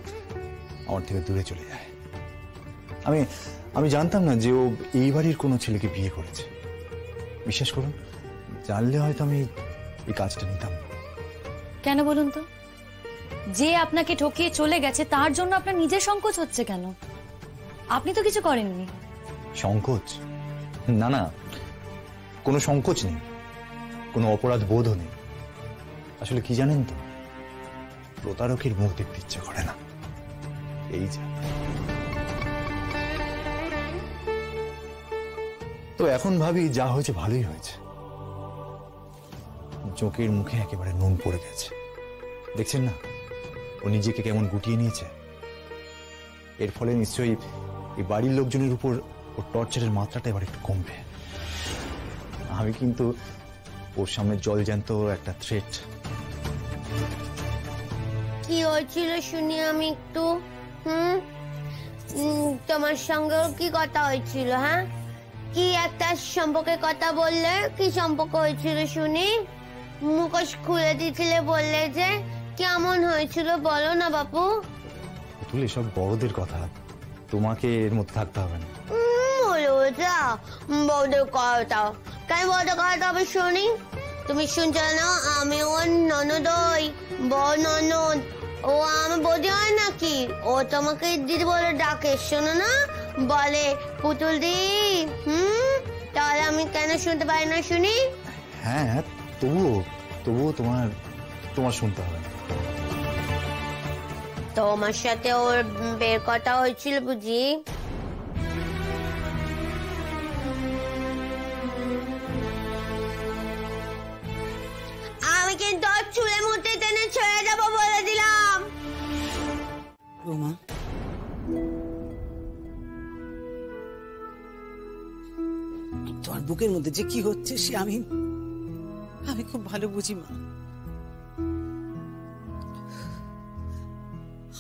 আমার থেকে দূরে চলে যায়। আমি জানতাম না যে ও এই বাড়ির কোনো ছেলেকে বিয়ে করেছে। বিশ্বাস করুন, জানলে হয়তো আমি এই কাজটা নিতাম। কেন বলুন তো? যে আপনাকে ঠকিয়ে চলে গেছে তার জন্য আপনার নিজের সংকোচ হচ্ছে কেন? আপনি তো কিছু করেননি। সংকোচ? না না, কোনো সংকোচ নেই, কোনো অপরাধ বোধও নেই। আসলে কি জানেন তো, প্রতারকের মুখ দেখতে ইচ্ছে করে না, এই যা। তো এখন ভাবি যা হয়েছে ভালোই হয়েছে। চোখের মুখে একেবারে নুন পড়ে গেছে, দেখছেন না ও নিজেকে কেমন গুটিয়ে নিয়েছে। এর ফলে নিশ্চয়ই এই বাড়ির লোকজনের উপর ওর টর্চারের মাত্রাটা এবার একটু কমবে। আমি কিন্তু ওর সামনে জল জ্যান্ত একটা থ্রেট। কি হয়েছিল শুনি আমি একটু। তোমার সঙ্গেও কি কথা হয়েছিল? হ্যাঁ, কি একটা সম্পর্কের কথা বললে, কি সম্পর্ক হয়েছিল শুনি? মুখোশ খুলে দিয়েছিলে, বললে যে কেমন হয়েছিল বলো না বাপু। পুতুল, এসব বড়দের কথা, তোমাকে এর মধ্যে থাকতে হবে না। বৌদের কথা কেন? বৌদের কথা হবে শুনি। তুমি শুনছো না, আমি ওর ননদই, বড় ননদ। ও আমার বৌদি হয় নাকি? ও তোমাকে দিদি বলে ডাকে, শোনো না? বলে পুতুল দি। তাহলে আমি কেন শুনতে পারি না শুনি? হ্যাঁ, তবুও তোমার শুনতে হবে না। তোমার সাথে ওর বের কথা হয়েছিল বুঝি? আমি কিন্তু চুলে মুতে টেনে ছেড়ে যাবো বলে দিলাম। রোমা, তোমার বুকের মধ্যে যে কি হচ্ছে সে আমি খুব ভালো বুঝি মা।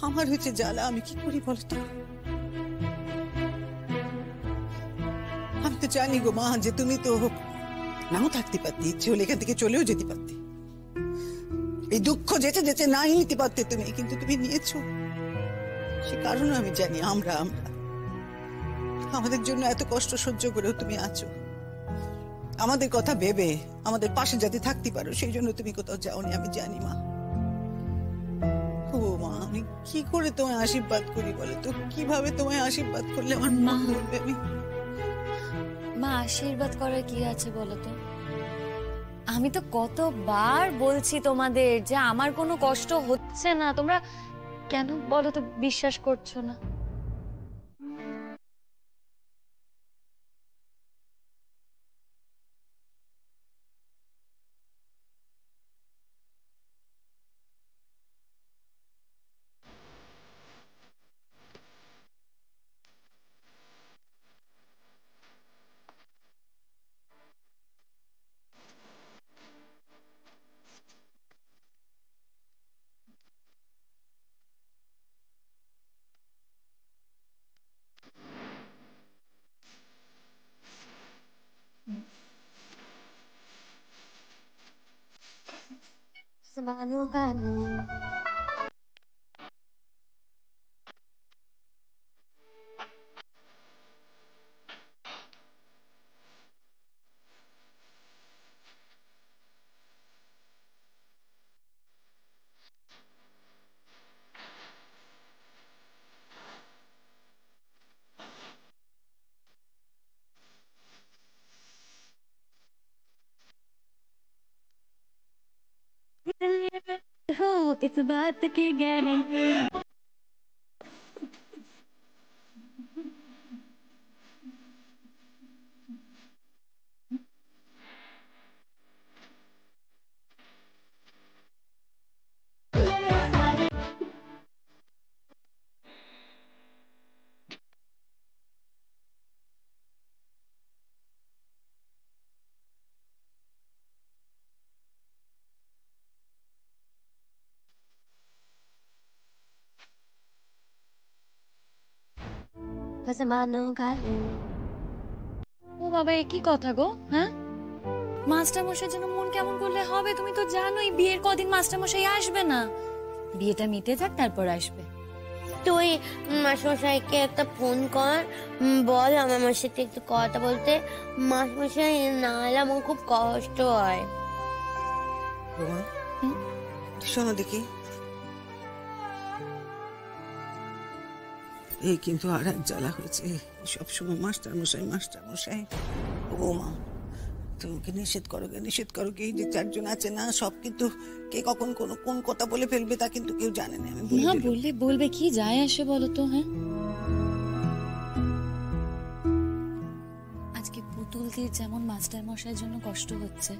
আমার হচ্ছে জ্বালা, আমি কি করি বলতো? আমি তো জানি গো মা যে তুমি তো নাও থাকতে পারতে, ইচ্ছে হলে এখান থেকে চলেও যেতে পারতে, এই দুঃখ যেতে যেতে নাই নিতে পারতে তুমি, কিন্তু তুমি নিয়েছো। সে কারণে আমি জানি আমরা আমাদের জন্য এত কষ্ট সহ্য করেও তুমি আছো, আমাদের কথা ভেবে আমাদের পাশে যাতে থাকতে পারো সেই জন্য তুমি কোথাও যাওনি, আমি জানি মা। ও মা, আমি কি করে তোমায় আশীর্বাদ করি বলে তো? কিভাবে তোমায় আশীর্বাদ করলে আমার মা বলবে? আমি মা, আশীর্বাদ করার কি আছে বলো তো? আমি তো কতবার বলছি তোমাদের যে আমার কোনো কষ্ট হচ্ছে না, তোমরা কেন বলো তো বিশ্বাস করছো না? इस बात की गारंटी ও বাবা, এ কি কথা গো? হ্যাঁ, মাস্টার মশাইয়ের জন্য মন কেমন করলে হবে? তুমি তো জানোই বিয়ের কদিন মাস্টার মশাই আসবে না, বিয়েটা মিটে যাক তারপর আসবে। তুই মাসমশাইকে একটা ফোন কর, বল আমার মার সাথে একটু কথা বলতে। মাসমশাই না এলে আমার খুব কষ্ট হয়। শোনো দেখি, এই কিন্তু আর এক জ্বালা হয়েছে, সবসময় মাস্টার মশাই। ও মা, তোমাকে নিষেধ করো কে, যে চারজন আছে না, সব কিন্তু কে কখন কোন কথা বলে ফেলবে তা কিন্তু কেউ জানে না। আমি বললে বলবে, কি যায় আসে বলো তো? হ্যাঁ, আজকে পুতুলদের যেমন মাস্টার মশাইয়ের জন্য কষ্ট হচ্ছে,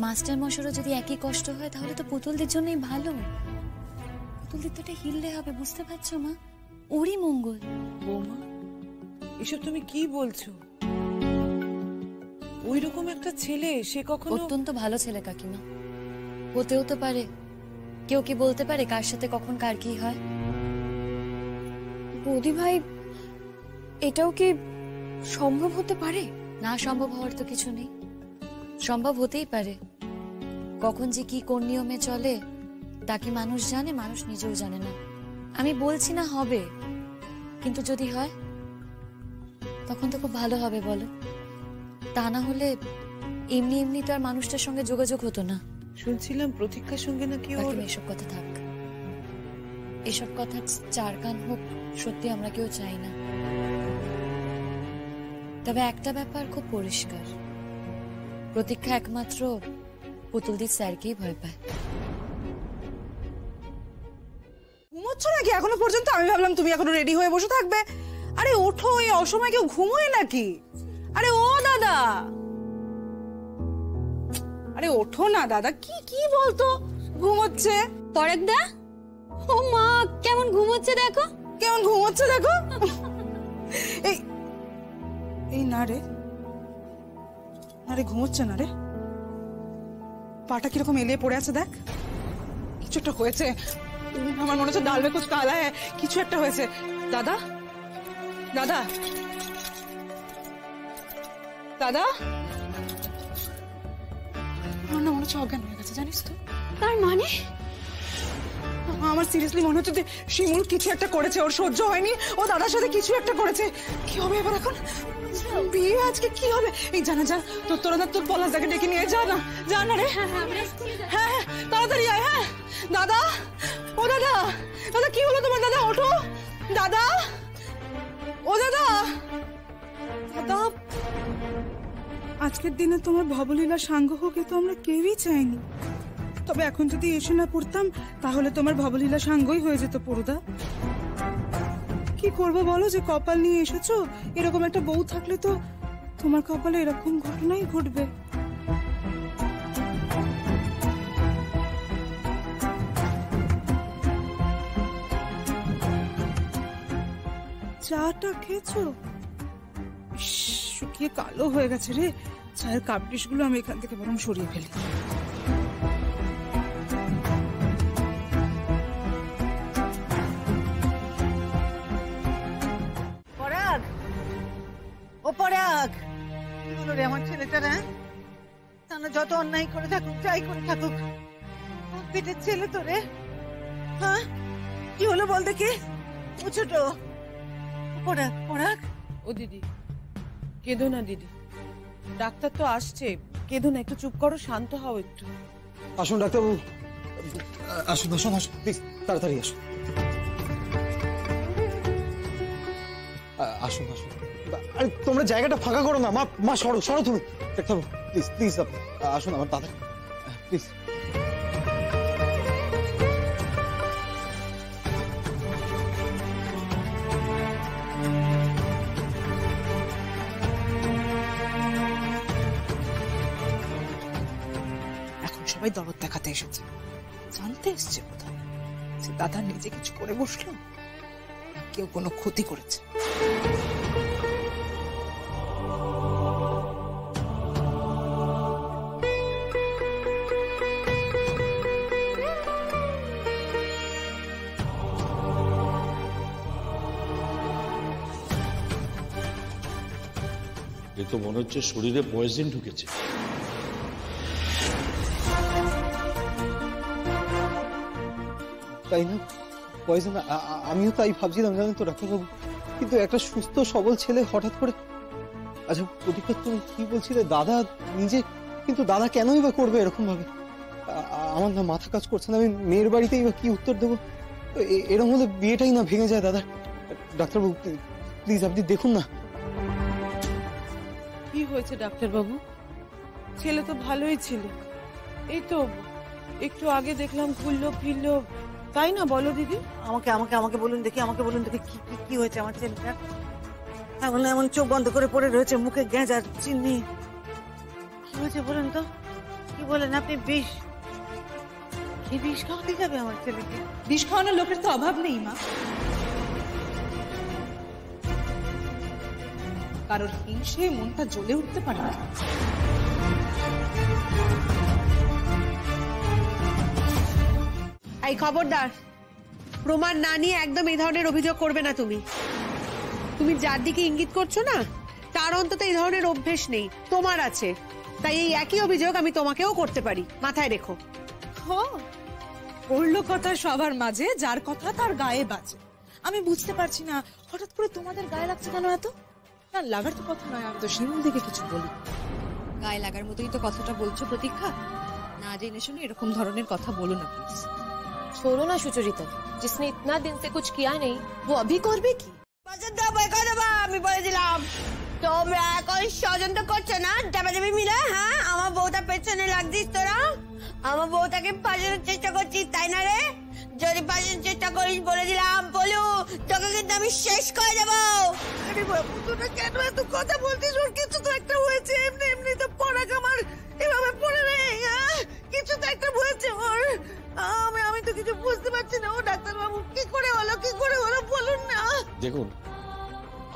মাস্টার মশাইরও যদি একই কষ্ট হয় তাহলে তো পুতুলদের জন্যই ভালো। পুতুলদের তো এটা হিললে হবে, বুঝতে পারছো মা? ওরই মঙ্গল। বৌমা, এসব তুমি কি বলছো? ওইরকম একটা ছেলে, সে কখনো অত্যন্ত ভালো ছেলে কাকিমা, হতেও তো পারে। কেউ কি বলতে পারে কার সাথে কখন কার কি হয়? বৌদি ভাই, এটাও কি সম্ভব হতে পারে? না সম্ভব হওয়ার তো কিছু নেই, সম্ভব হতেই পারে। কখন যে কি কোন নিয়মে চলে তা কি মানুষ জানে? মানুষ নিজেও জানে না। আমি বলছি না হবে, কিন্তু যদি হয় তখন তো খুব ভালো হবে বলো। তা না হলে এমনি এমনি তো আর মানুষটার সঙ্গে যোগাযোগ হতো না। শুনছিলাম প্রতীক্ষার সঙ্গে নাকি ওর এসব কথা থাক, এসব কথা চার কান হোক, সত্যি আমরা কেউ চাই না। তবে একটা ব্যাপার খুব পরিষ্কার, প্রতীক্ষা একমাত্র পুতুলদির স্যারকেই ভয় পায়। ঘুমোচ্ছ নাকি এখনো পর্যন্ত? আমি ভাবলাম তুমি এখনো রেডি হয়ে বসে থাকবে। আরে ওঠো, এই অসময় কেউ ঘুমোয় নাকি? আরে ও দাদা, আরে ওঠো না দাদা। কি বলতো ঘুমোচ্ছে? পরেক দা, ও মা কেমন ঘুমোচ্ছে দেখো, এই না রে, ঘুমোচ্ছে না রে, পাটা কিরকম এলিয়ে পড়ে আছে দেখ। কিছু একটা হয়েছে, আমার মনে হচ্ছে ডাল মে কুছ কালা হ্যায়, কিছু একটা হয়েছে। দাদা, দাদা, দাদা, আমার না মনে হচ্ছে অজ্ঞান হয়ে গেছে, জানিস তো? তার মানে আমার সিরিয়াসলি মনে হচ্ছে যে শিমুল কিছু একটা করেছে, ওর সহ্য হয়নি, ও দাদার সাথে কিছু একটা করেছে। কি হবে এবার এখন? বিয়ে আজকে কি হবে? এই জানা যা, তোরা তোর পলাশ দাকে ডেকে নিয়ে যা না রে। হ্যাঁ তাড়াতাড়ি আয়। হ্যাঁ দাদা, ও দাদা, দাদা কি হলো তোমার? দাদা ওঠো, দাদা, ও দাদা। দাদা, আজকের দিনে তোমার ভবলীলা সাঙ্গ হোক এ তো আমরা কেউই চাইনি, তবে এখন যদি এসে না পড়তাম তাহলে তোমার ভবলীলা সাঙ্গই হয়ে যেত পুরোদা। কি করবো বলো, যে কপাল নিয়ে এসেছো, এরকম একটা বউ থাকলে তো তোমার কপালে এরকম ঘটনাই ঘটবে। চাটা খেয়েছো? শুকিয়ে কালো হয়ে গেছে রে। চায়ের কাপ ডিশগুলো আমি এখান থেকে বরং সরিয়ে ফেলি। পরাগ, ও পরাগ, কি হলো রে আমার ছেলেটা? না তারা যত অন্যায় করে থাকুক, যাই করে থাকুক, পেটের ছেলে তো রে। হ্যাঁ কি হলো বল দেখি। ও ছোট পরাগ, পরাগ। ও দিদি, কেঁদো না দিদি, ডাক্তার তো আসছে, কেঁদো না, একটু চুপ করো, শান্ত হও একটু। আসুন ডাক্তারবাবু, আসুন আসুন আসুন, প্লিজ তাড়াতাড়ি আসুন। আসুন আসুন। আরে তোমরা জায়গাটা ফাঁকা করো না। মা সরো সরো তুমি। ডাক্তারবাবু প্লিজ প্লিজ আসুন আমার দাদা, প্লিজ। এখন সবাই দরদ দেখাতে এসেছে, জানতে এসছে কোথায় যে দাদা নিজে কিছু করে বসলো, কেউ কোনো ক্ষতি করেছে। এ তো মনে হচ্ছে শরীরে পয়জন ঢুকেছে। তাই না? পয়জন? আমিও তাই ভাবছিলাম জানেন তো ডাক্তারবাবু, কিন্তু একটা সুস্থ সবল ছেলে হঠাৎ করে। আচ্ছা প্রদীপা, তুমি কি বলছিলে দাদা নিজে, কিন্তু দাদা কেনই বা করবে এরকম ভাবে? আমার না মাথা কাজ করছে না, আমি মেয়ের বাড়িতেই বা কি উত্তর দেবো। এরকম হলে বিয়েটাই না ভেঙে যায় দাদা। ডাক্তারবাবু প্লিজ আপনি দেখুন না। কি হয়েছে ডাক্তারবাবু? ছেলে তো ভালোই ছিল, এই তো একটু আগে দেখলাম ঘুরলো ফিরলো, তাই না? বলো দিদি। আমাকে আমাকে আমাকে বলুন দেখি, আমাকে বলুন দেখি কি হয়েছে আমার ছেলেটা? এমন এমন চোখ বন্ধ করে পড়ে রয়েছে, মুখে গ্যাঁজ আর চিনি। কি হয়েছে বলুন তো? কি বলেন আপনি? বিষ? কি বিষ খাওয়াতে যাবে আমার ছেলেকে? বিষ খাওয়ানোর লোকের তো অভাব নেই মা, কারোর হিংসে মনটা জ্বলে উঠতে পারে না। এই খবরদার, প্রমাণ না নিয়ে একদম এই ধরনের অভিযোগ করবে না। তুমি যার দিকে ইঙ্গিত করছো না, তার অন্তত এই ধরনের অভ্যেস নেই, তোমার আছে। তাই এই একই অভিযোগ আমি তোমাকেও করতে পারি, মাথায় রেখো। পড়লো কথা সবার মাঝে, যার কথা তার গায়ে বাজে। আমি বুঝতে পারছি না হঠাৎ করে তোমাদের গায়ে লাগছে কেন এত? না লাগার তো কথা নয়, আমি তো শিমুল দিকে কিছু বলি। গায়ে লাগার মতোই তো কথাটা বলছো প্রতীক্ষা, না জেনে শুনে এরকম ধরনের কথা বলো না প্লিজ। छोड़ो ना सुचरिता, जिसने इतना दिन से कुछ किया नहीं वो अभी कर भी की। আমি বলে দিলাম, তোমরা এখন ষড়যন্ত্র করছো না ডাবাডাবি মিলে। হ্যাঁ আমার বউটা পেছনে লাগছিস তোরা, আমার বউটাকে ফাঁসানোর চেষ্টা করছিস তাই না রে? যদি ফাঁসানোর চেষ্টা করিস বলে দিলাম বলু, তোকে কিন্তু আমি শেষ করে দেবো। আরে বাবু, তোরা কেন এত কথা বলছিস? ওর কিছু তো একটা হয়েছে, এমনি এমনি তো পরাগ আমার এভাবে পড়ে নেই। কিছু তো একটা হয়েছে ওর। আমি তো কিছু বুঝতে পারছি না। ও ডাক্তারবাবু কি করে হলো বলুন না। দেখুন,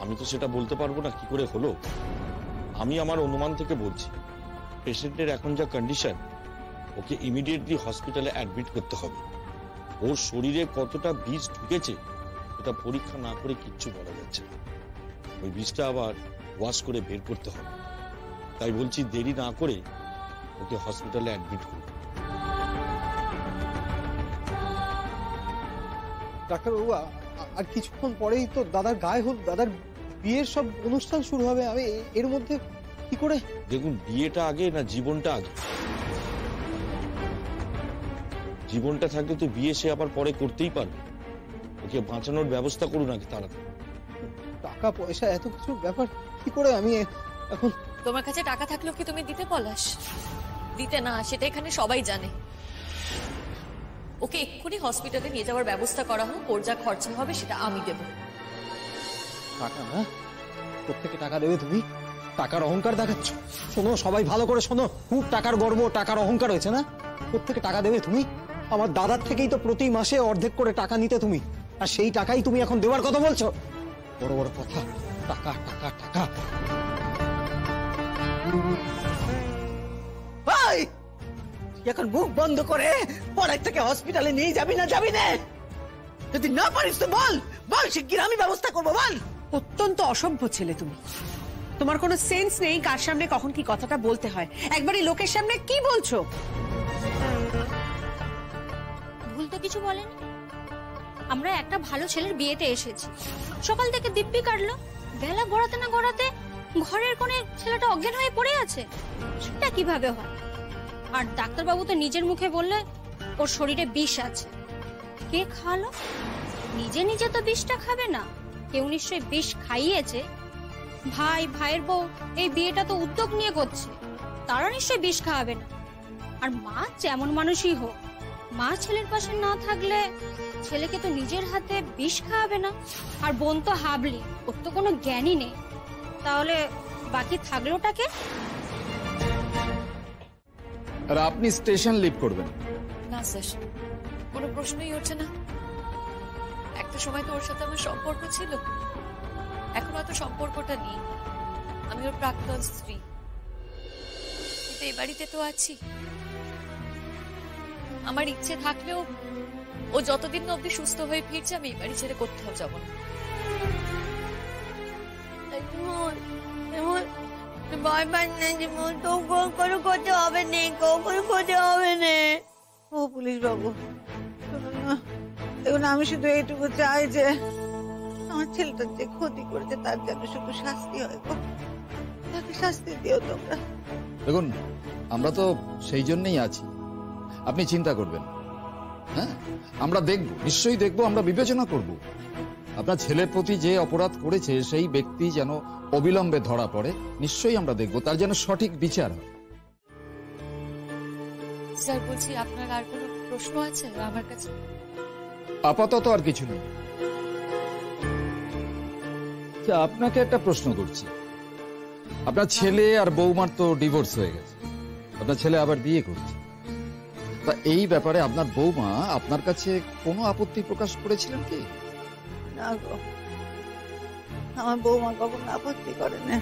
আমি তো সেটা বলতে পারবো না কি করে হলো। আমি আমার অনুমান থেকে বলছি, পেশেন্টের এখন যা কন্ডিশন, ওকে ইমিডিয়েটলি হসপিটালে অ্যাডমিট করতে হবে। ওর শরীরে কতটা বিষ ঢুকেছে ওটা পরীক্ষা না করে কিচ্ছু বলা যাচ্ছে না। ওই বিষটা আবার ওয়াশ করে বের করতে হবে। তাই বলছি দেরি না করে ওকে হসপিটালে অ্যাডমিট করুন। ডাক্তারবাবু আর কিছুক্ষণ পরেই তো দাদার গায়ে হলুদ, দাদার বিয়ের সব অনুষ্ঠান শুরু হবে, আমি এর মধ্যে কি করে? দেখুন, বিয়েটা আগে না জীবনটা আগে? জীবনটা থাকলে তো বিয়ে সে আবার পরে করতেই পারবে। ওকে বাঁচানোর ব্যবস্থা করুন আগে তাড়াতাড়ি। টাকা পয়সা এত কিছু ব্যাপার, কি করে আমি এখন? তোমার কাছে টাকা থাকলেও কি তুমি দিতে পলাশ? দিতে না, সেটা এখানে সবাই জানে। ওকে এক্ষুনি হসপিটালে নিয়ে যাওয়ার ব্যবস্থা করা হোক, ওর যা খরচা হবে সেটা আমি দেব। টাকা না? প্রত্যেকে টাকা দেবে তুমি? টাকার অহংকার দেখাচ্ছ? শোনো, সবাই ভালো করে শোনো, খুব টাকার গর্ব, টাকার অহংকার হয়েছে না? প্রত্যেকে টাকা দেবে তুমি? আমার দাদার থেকেই তো প্রতি মাসে অর্ধেক করে টাকা নিতে তুমি, আর সেই টাকাই তুমি এখন দেওয়ার কথা বলছো? বড় বড় কথা, টাকা টাকা টাকা। ভাই, এখন মুখ বন্ধ করে পরের থেকে হসপিটালে নিয়ে যাবি না? যাবি না? যদি না পারিস তো বল, বল শিগগির, আমি ব্যবস্থা করবো, বল। অত্যন্ত অসভ্য ছেলে তুমি। তোমার কোনো সেন্স নেই কার সামনে কখন কি কথাটা বলতে হয়। একবারই লোকের সামনে কি বলছো? ভুল তো কিছু বলেনি। আমরা একটা ভালো ছেলের বিয়েতে এসেছি, সকাল থেকে দিব্যি কাটলো, বেলা গড়াতে না গড়াতে ঘরের কোণে ছেলেটা অজ্ঞান হয়ে পড়ে আছে। সেটা কিভাবে হয়? আর ডাক্তারবাবু তো নিজের মুখে বললে ওর শরীরে বিষ আছে। কে খাওয়ালো? নিজে নিজে তো বিষটা খাবে না, কেউ নিশ্চয়ই বিষ খাইয়েছে। ভাই, ভাইয়ের বউ এই বিয়েটা তো উদ্যোগ নিয়ে করছে, তারা নিশ্চয়ই বিষ খাওয়াবে না। আর মা যেমন মানুষই হোক, মা ছেলের পাশে না থাকলে ছেলেকে তো নিজের হাতে বিষ খাওয়াবে না। আর বোন তো হাবলি, ওর তো কোনো জ্ঞানই নেই, তাহলে বাকি থাকলোটাকে? আর আপনি স্টেশন লিভ করবেন না স্যার, কোনো প্রশ্নই উঠছে না। একটা সময় তো ওর সাথে আমার সম্পর্ক ছিল, এখন হয়তো সম্পর্কটা নেই। আমি ওর প্রাক্তন স্ত্রী, কিন্তু এই বাড়িতে তো আছি। আমার ইচ্ছে থাকলেও ও যতদিন না অব্দি সুস্থ হয়ে ফিরছে, আমি এই বাড়ি ছেড়ে কোথাও যাব না। ভয় পান না জীবন, তো কোনো ক্ষতি হবে না, কোনো ক্ষতি হবে না। ও পুলিশ বাবু, দেখুন, আমি শুধু এইটুকু চাই যে আমার ছেলেটার যে ক্ষতি করেছে তার যেন শুধু শাস্তি হয়। তাকে শাস্তি দিও তোমরা। দেখুন, আমরা তো সেই জন্যই আছি, আপনি চিন্তা করবেন। হ্যাঁ, আমরা দেখব, নিশ্চয়ই দেখব, আমরা বিবেচনা করব। আপনার ছেলের প্রতি যে অপরাধ করেছে সেই ব্যক্তি যেন অবিলম্বে ধরা পড়ে, নিশ্চয়ই আমরা দেখব, তার যেন সঠিক বিচার হয়। স্যার বলছি, আপনার আর কোনো প্রশ্ন আছে আমার কাছে? আপাতত আর কিছু নেই। আপনাকে একটা প্রশ্ন করছি, আপনার ছেলে আর বৌমার তো ডিভোর্স হয়ে গেছে, আপনার ছেলে আবার বিয়ে করছে, তা এই ব্যাপারে আপনার বৌমা আপনার কাছে কোনো আপত্তি প্রকাশ করেছিলেন কি? না গো, আমার বৌমা কখনো আপত্তি করে না,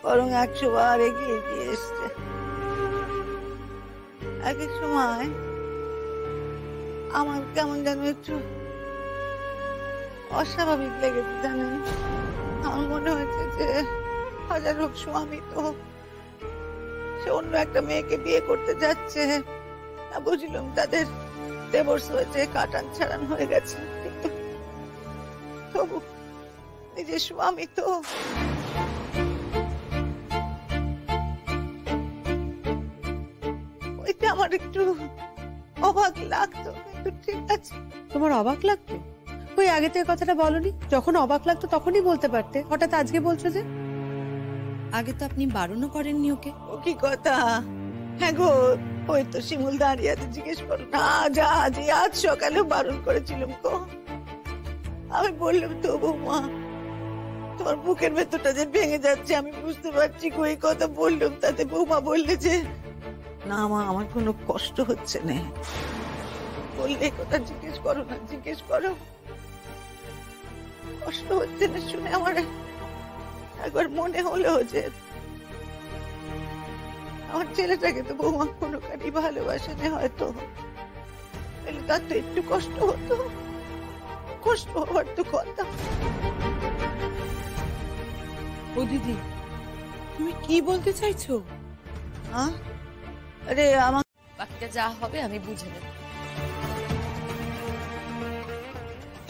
বরং 100 বার এগিয়ে গিয়ে এসছে। এক এক সময় আমার কেমন যেন একটু অস্বাভাবিক লেগেছে জানেন। আমার মনে হয়েছে যে হাজার হোক স্বামী তো সে অন্য একটা মেয়েকে বিয়ে করতে যাচ্ছে। বুঝলাম তাদের ডিভোর্স হয়েছে, কাটান ছাড়ান হয়ে গেছে, কিন্তু তবু নিজের স্বামী তো। ওইটা আমার একটু অবাক লাগতো, কিন্তু ঠিক আছে। তোমার অবাক লাগতো? ওই আগে থেকে কথাটা বলনি? যখন অবাক লাগতো তখনই বলতে পারতে, হঠাৎ আজকে বলছো যে? আগে তো আপনি বারণও করেননি ওকে। ও কি কথা? হ্যাঁ গো, ওই তো শিমুল দাঁড়িয়ে আছে, জিজ্ঞেস করো না। আজ সকালে বারণ করেছিলাম তো। আমি বললাম তো বৌমা, তোমার বুকের ভেতরটা যে ভেঙে যাচ্ছে আমি বুঝতে পারছি, ওই কথা বললাম। তাতে বৌমা বললে যে না মা, আমার কোনো কষ্ট হচ্ছে না। বললে কথা জিজ্ঞেস করো না, জিজ্ঞেস করো, কষ্ট হচ্ছে না শুনে আমার একবার মনে হলো যে আমার ছেলেটাকে তো বৌমা কোনো কারই ভালোবাসে না হয়তো, তার তো একটু কষ্ট হতো। কষ্ট হওয়ার তো কথা। ও দিদি, তুমি কি বলতে চাইছো? আরে আমার বাকিটা যা হবে আমি বুঝে নেব।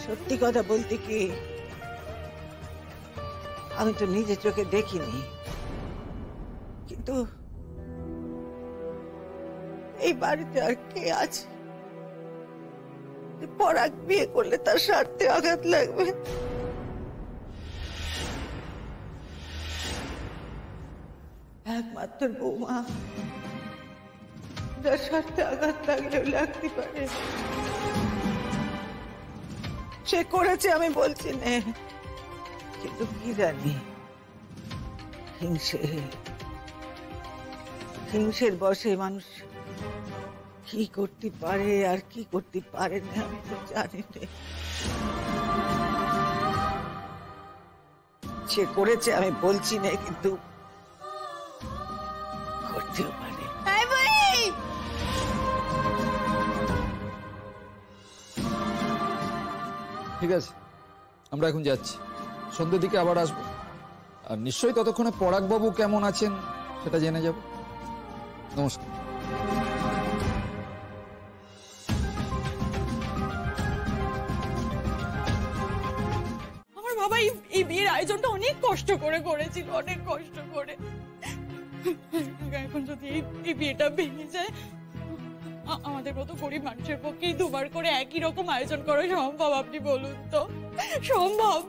সত্যি কথা বলতে কি, আমি তো নিজের চোখে দেখিনি, কিন্তু এই বাড়িতে আর কে আছে পরাগ বিয়ে করলে তার স্বার্থে আঘাত লাগবে? একমাত্র বৌমা, যার স্বার্থে আঘাত লাগলেও লাগতে পারে। সে করেছে আমি বলছি না, কিন্তু কি জানি হিংসের বশে মানুষ কি করতে পারে আর কি করতে পারে না আমি তো জানি না। সে করেছে আমি বলছি না, কিন্তু করতেও পারে। ঠিক আছে, আমরা এখন যাচ্ছি, সন্ধ্যের দিকে আবার আসবো, আর নিশ্চয়ই ততক্ষণে পরাগবাবু কেমন আছেন সেটা জেনে যাব। নমস্কার। আমার বাবা এই বিয়ের আয়োজনটা অনেক কষ্ট করে করেছিল, অনেক কষ্ট করে। এখন যদি এই বিয়েটা ভেঙে যায়, আমাদের মতো গরিব মানুষের পক্ষেই দুবার করে একই রকম আয়োজন করা সম্ভব? আপনি বলুন তো, সম্ভব?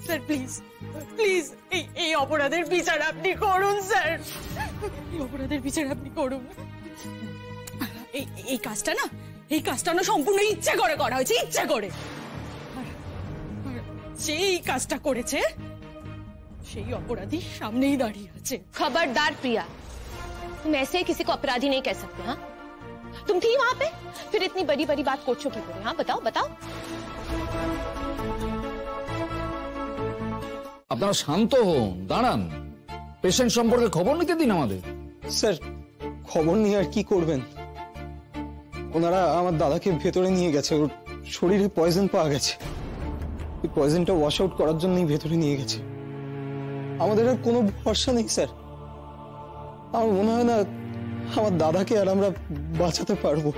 স্যার প্লিজ প্লিজ এই অপরাধের বিচার আপনি করুন স্যার, এই অপরাধের বিচার আপনি করুন। এই কাজটা না সম্পূর্ণ ইচ্ছা করে করা হয়েছে, ইচ্ছা করে। সেই কাজটা করেছে সেই অপরাধী সামনেই দাঁড়িয়ে আছে। खबरदार प्रिया, तुम ऐसे ही किसी को अपराधी नहीं कह सकते। हाँ, तुम थी वहां पे, फिर इतनी बड़ी बड़ी बात করছো কি করে? हाँ बताओ बताओ। আপনারা শান্ত হন, দাঁড়ান, পেশেন্ট সম্পর্কে খবর নিতে দিন আমাদের। স্যার, খবর নিয়ে আর কি করবেন? ওনারা আমার দাদাকে ভেতরে নিয়ে গেছে, ওর শরীরে পয়জন পাওয়া গেছে। ওই পয়জনটা ওয়াশ আউট করার জন্যই ভেতরে নিয়ে গেছে। আমাদের আর কোনো ভরসা নেই স্যার। আমার মনে হয় না আমার দাদাকে আর আমরা বাঁচাতে পারবো।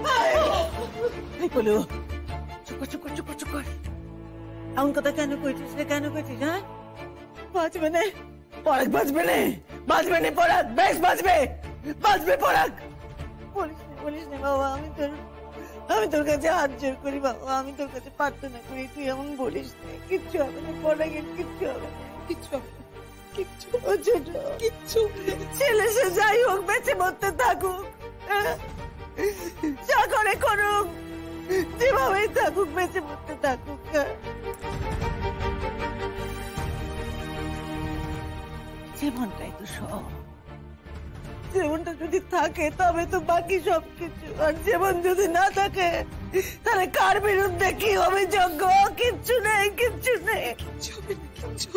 এমন কথা কেন কইছিস রে? কেন কইছিস? হ্যাঁ, বাঁচবে না পরাগ, বাঁচবে না, বাঁচবে না পরাগ, বেশ বাঁচবে, বাঁচবে পরাগ। বলিস না বাবা, আমি তোর কাছে হাত জোর করি বাবা, আমি তোর কাছে প্রার্থনা করি, তুই এমন বলিস না। কিচ্ছু হবে না পরাগের, কিচ্ছু হবে না, কিচ্ছু হবে না, কিচ্ছু কিচ্ছু। ছেলে সে যাই হোক বেঁচে মরতে থাকুক, যা করে করুক, যেভাবেই থাকুক বেঁচে মরতে থাকুক। জীবনটাই তো সব, জীবনটা যদি থাকে তবে তো বাকি সবকিছু, আর জীবন যদি না থাকে তাহলে কার বিরুদ্ধে কি হবে যজ্ঞ? কিচ্ছু নেই, কিচ্ছু নেই, কিচ্ছু হবে না, কিচ্ছু।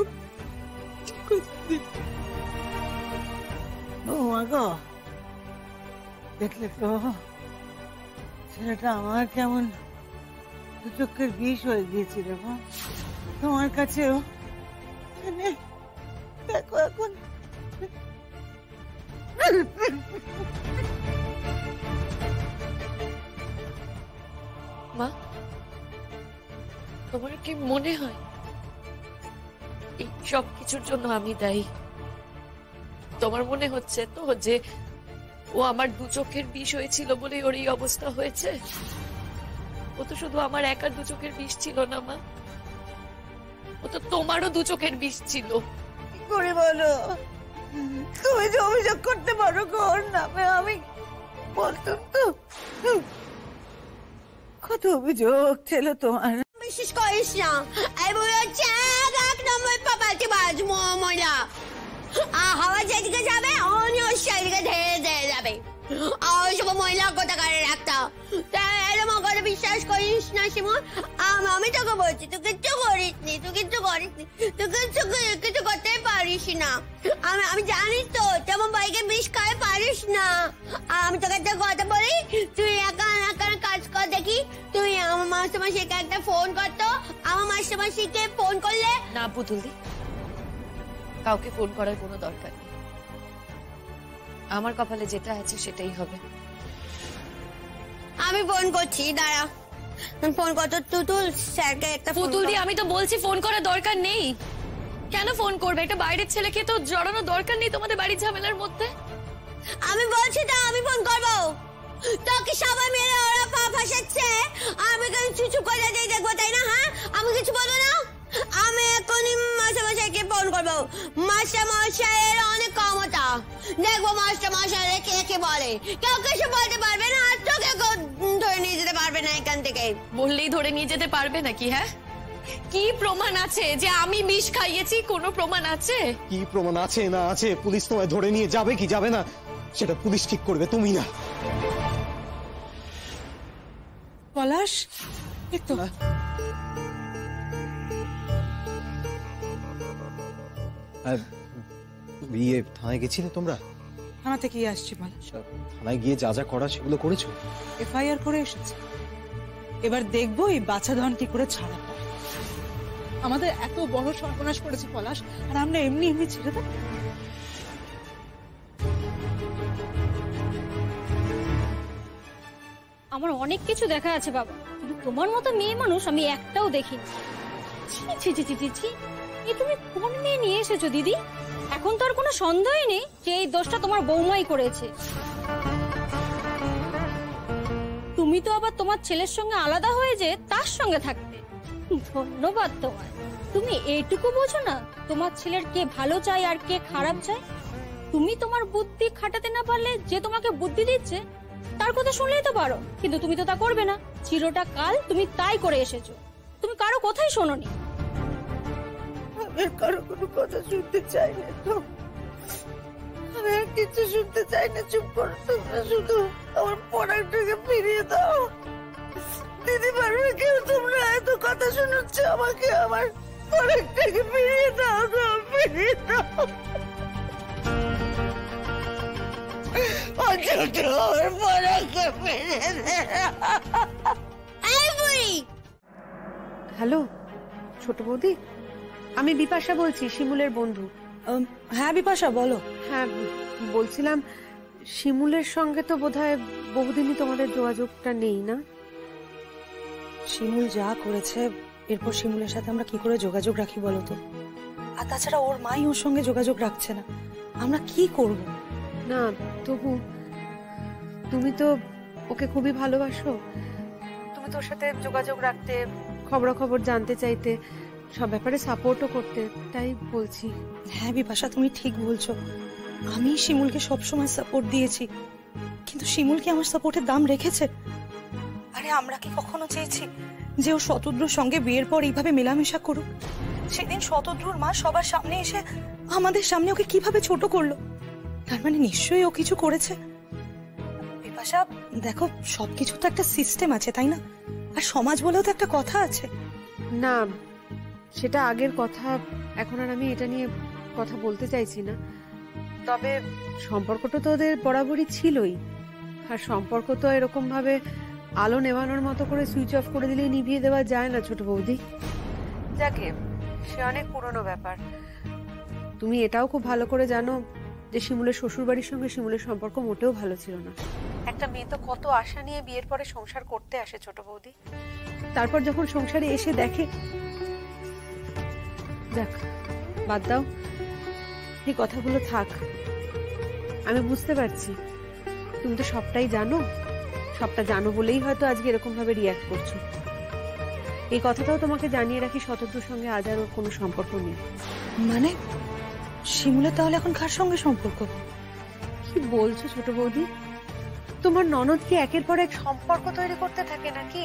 বৌমা গো, দেখলে তো ছেলেটা আমার কেমন দু চোখের বিষ হয়ে গিয়েছিল গো। তোমার কাছেও দেখো এখন। মা, তোমার কি মনে হয় এই সব কিছুর জন্য আমি দায়ী? তোমার মনে হচ্ছে তো যে ও আমার দু চোখের বিষ হয়েছিল বলে ওর এই অবস্থা হয়েছে? ও তো শুধু আমার একার দু চোখের বিষ ছিল না মা, ও তো তোমারও দু চোখের বিষ ছিল। কি করে বলো? তুমি যে অভিযোগ করতে পারো ওর নামে, আমি বলতাম তো কত অভিযোগ ছিল তোমার। বিশেষ করিস না, এবার হচ্ছে এক নম্বর পাপাকে বাজ ময়লা। হাওয়া যেদিকে যাবে অনি ওর সেদিকে ধেয়ে ধেয়ে যাবে। সব মহিলা কোথাকারে রাখতা, এরকম করে বিশ্বাস করিস না শিমুল। আমি তোকে বলছি, তুই কিচ্ছু করিস নি, তুই কিচ্ছু করিস নি, তুই কিছু করতে পারিস না। আমি জানি তো তেমন বাইকে বিষ খায় পারিস না। আমি তোকে একটা কথা বলি, তুই একা কাজ কর দেখি। তুই আমার মাস্টারমশাইকে একটা ফোন করতো, আমার মাস্টারমশাইকে ফোন করলে না পুতুলদি, কাউকে ফোন করার কোনো দরকার নেই। আমার কপালে যেটা আছে সেটাই হবে। আমি ফোন করছি, দাঁড়া। ফোন কর তো তুতুল, স্যারকে একটা ফোন পুতুল কর। দি, আমি তো বলছি ফোন করার দরকার নেই। কেন ফোন করবে? একটা বাইরের ছেলেকে তো জড়ানোর দরকার নেই তোমাদের বাড়ির ঝামেলার মধ্যে। আমি বলছি তো আমি ফোন করবো। তোকে সবাই মিলে ওরা পা ফাঁসাচ্ছে, আমি কেন চুচু করে দিয়ে দেখবো, তাই না? হ্যাঁ, আমি কিছু বলবো না। আমি এখনই মাস্টারমশাইকে ফোন করবো। মাস্টারমশাইয়ের অনেক ক্ষমতা, দেখবো মাস্টারমশাই কে কে বলে। কেউ কিছু বলতে পারবে না, আর তোকে কেউ ধরে নিয়ে যেতে পারবে না এখান থেকে। বললেই ধরে নিয়ে যেতে পারবে নাকি? হ্যাঁ, কি প্রমাণ আছে যে আমি বিষ খাইয়েছি? কোনো প্রমাণ আছে? কি প্রমাণ আছে না আছে, পুলিশ তোমায় ধরে নিয়ে যাবে কি যাবে না সেটা পুলিশ ঠিক করবে, তুমি না। পলাশ, একটু বিয়ে থানায় গেছিলে তোমরা? থানা থেকে আসছি বল। থানায় গিয়ে যা যা করা সেগুলো করেছো? এফআইআর করে এসেছে। এবার দেখবো এই বাচ্চা ধন কি করে ছাড়া পায়। আমাদের এত বড় সর্বনাশ করেছে পলাশ, আর আমরা এমনি এমনি ছেড়ে দেব? আমার অনেক কিছু দেখা আছে বাবা, কিন্তু তোমার মতো মেয়ে মানুষ আমি একটাও দেখিনি। ছি ছি ছি ছি ছি ছি, এ তুমি কোন মেয়ে নিয়ে এসেছো দিদি? এখন তো আর কোনো সন্দেহই নেই যে এই দোষটা তোমার বৌমাই করেছে। তুমি তো আবার তোমার ছেলের সঙ্গে আলাদা হয়ে যে তার সঙ্গে থাকবে। ধন্যবাদ তোমায়। তুমি এইটুকু বোঝো না তোমার ছেলের কে ভালো চায় আর কে খারাপ চায়? তুমি তোমার বুদ্ধি খাটাতে না পারলে যে তোমাকে বুদ্ধি দিচ্ছে তার কথা শুনলেই তো পারো, কিন্তু তুমি তো তা করবে না। চিরটা কাল তুমি তাই করে এসেছো, তুমি কারো কথাই শোনোনি। আমি আর কারো কোনো কথা শুনতে চাই না তো, আমি আর কিছু শুনতে চাই না। চুপ করো তোমরা, শুধু আমার পড়াটাকে ফিরিয়ে দাও। দিদি পারবে কেউ? তোমরা এত কথা শোনাচ্ছ আমাকে, আমার পড়াটাকে ফিরিয়ে দাও, ফিরিয়ে দাও। হ্যালো ছোট বৌদি, আমি বিপাশা বলছি, শিমুলের বন্ধু। হ্যাঁ বিপাশা বলো। হ্যাঁ, বলছিলাম শিমুলের সঙ্গে তো বোধহয় বহুদিনই তোমাদের যোগাযোগটা নেই, না? শিমুল যা করেছে, এরপর শিমুলের সাথে আমরা কি করে যোগাযোগ রাখি বলো তো? আর তাছাড়া ওর মাই ওর সঙ্গে যোগাযোগ রাখছে না, আমরা কি করব? না তবু তুমি তো ওকে খুবই ভালোবাসো, তুমি তোর সাথে যোগাযোগ রাখতে, খবরাখবর জানতে চাইতে, সব ব্যাপারে সাপোর্টও করতে, তাই বলছি। হ্যাঁ বিপাশা, তুমি ঠিক বলছো। আমি শিমুলকে সবসময় সাপোর্ট দিয়েছি, কিন্তু শিমুল কি আমার সাপোর্টের দাম রেখেছে? আরে আমরা কি কখনো চেয়েছি যে ও শতদ্রুর সঙ্গে বিয়ের পর এইভাবে মেলামেশা করুক? সেদিন শতদ্রুর মা সবার সামনে এসে আমাদের সামনে ওকে কিভাবে ছোট করলো, তার মানে নিশ্চয়ই ও কিছু করেছে। বিপাশা দেখো, সবকিছু তো একটা সিস্টেম আছে, তাই না? আর সমাজ বলেও তো একটা কথা আছে। না, সেটা আগের কথা, এখন আর আমি এটা নিয়ে কথা বলতে চাইছি না। তবে সম্পর্কটা তো ওদের বরাবরই ছিলই, আর সম্পর্ক তো এরকম ভাবে আলো নেভানোর মতো করে সুইচ অফ করে দিলেই নিভিয়ে দেওয়া যায় না ছোট বৌদি। যাকে সে অনেক পুরনো ব্যাপার। তুমি এটাও খুব ভালো করে জানো যে শিমুলের শ্বশুর বাড়ির সঙ্গে শিমুলের সম্পর্ক মোটেও ভালো ছিল না। একটা মেয়ে তো কত আশা নিয়ে বিয়ের পরে সংসার করতে আসে ছোট বৌদি, তারপর যখন সংসারে এসে দেখে। যাক, বাদ দাও, এই কথাগুলো থাক। আমি বুঝতে পারছি তুমি তো সবটাই জানো, সবটা জানো বলেই হয়তো আজকে এরকম ভাবে রিয়াক্ট করছো। এই কথাটাও তোমাকে জানিয়ে রাখি, শতদ্রুর সঙ্গে আজ আর ওর কোনো সম্পর্ক নেই। মানে শিমুলের তাহলে এখন কার সঙ্গে সম্পর্ক? কি বলছো ছোট বৌদি? তোমার ননদ কি একের পর এক সম্পর্ক তৈরি করতে থাকে নাকি?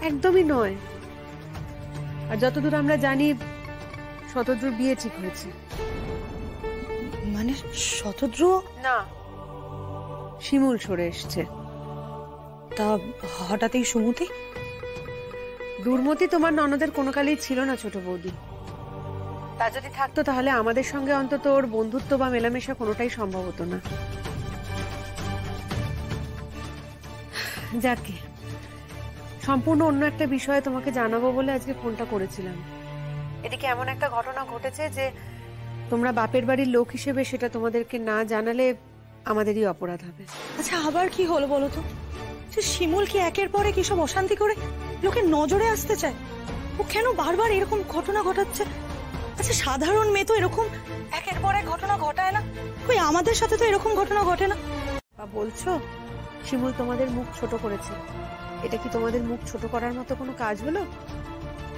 একদমই নয়। আর যতদূর আমরা জানি শতদ্রুর বিয়ে ঠিক হয়েছে। মানে শতদ্রু না, শিমুল সরে এসছে। তা হঠাৎই সুমতি? দুর্মতি তোমার ননদের কোনো কালেই ছিল না ছোট বৌদি। তা যদি থাকতো তাহলে আমাদের সঙ্গে অন্তত ওর বন্ধুত্ব বা মেলামেশা কোনোটাই সম্ভব হতো না। যাকে সম্পূর্ণ অন্য একটা বিষয়ে তোমাকে জানাবো বলে আজকে ফোনটা করেছিলাম। এদিকে এমন একটা ঘটনা ঘটেছে যে তোমরা বাপের বাড়ির লোক হিসেবে সেটা তোমাদেরকে না জানালে আমাদেরই অপরাধ হবে। আচ্ছা, আবার কি হলো বলো তো? শিমুল কি একের পরে কি সব অশান্তি করে? লোকের নজরে আসতে চায়। ও কেন বারবার এরকম ঘটনা ঘটাচ্ছে? আচ্ছা, সাধারণ মেয়ে তো এরকম একের পর এক ঘটনা ঘটায় না। কই আমাদের সাথে তো এরকম ঘটনা ঘটে না। বলছো শিমুল তোমাদের মুখ ছোট করেছে? এটা কি তোমাদের মুখ ছোট করার মতো কোনো কাজ হলো,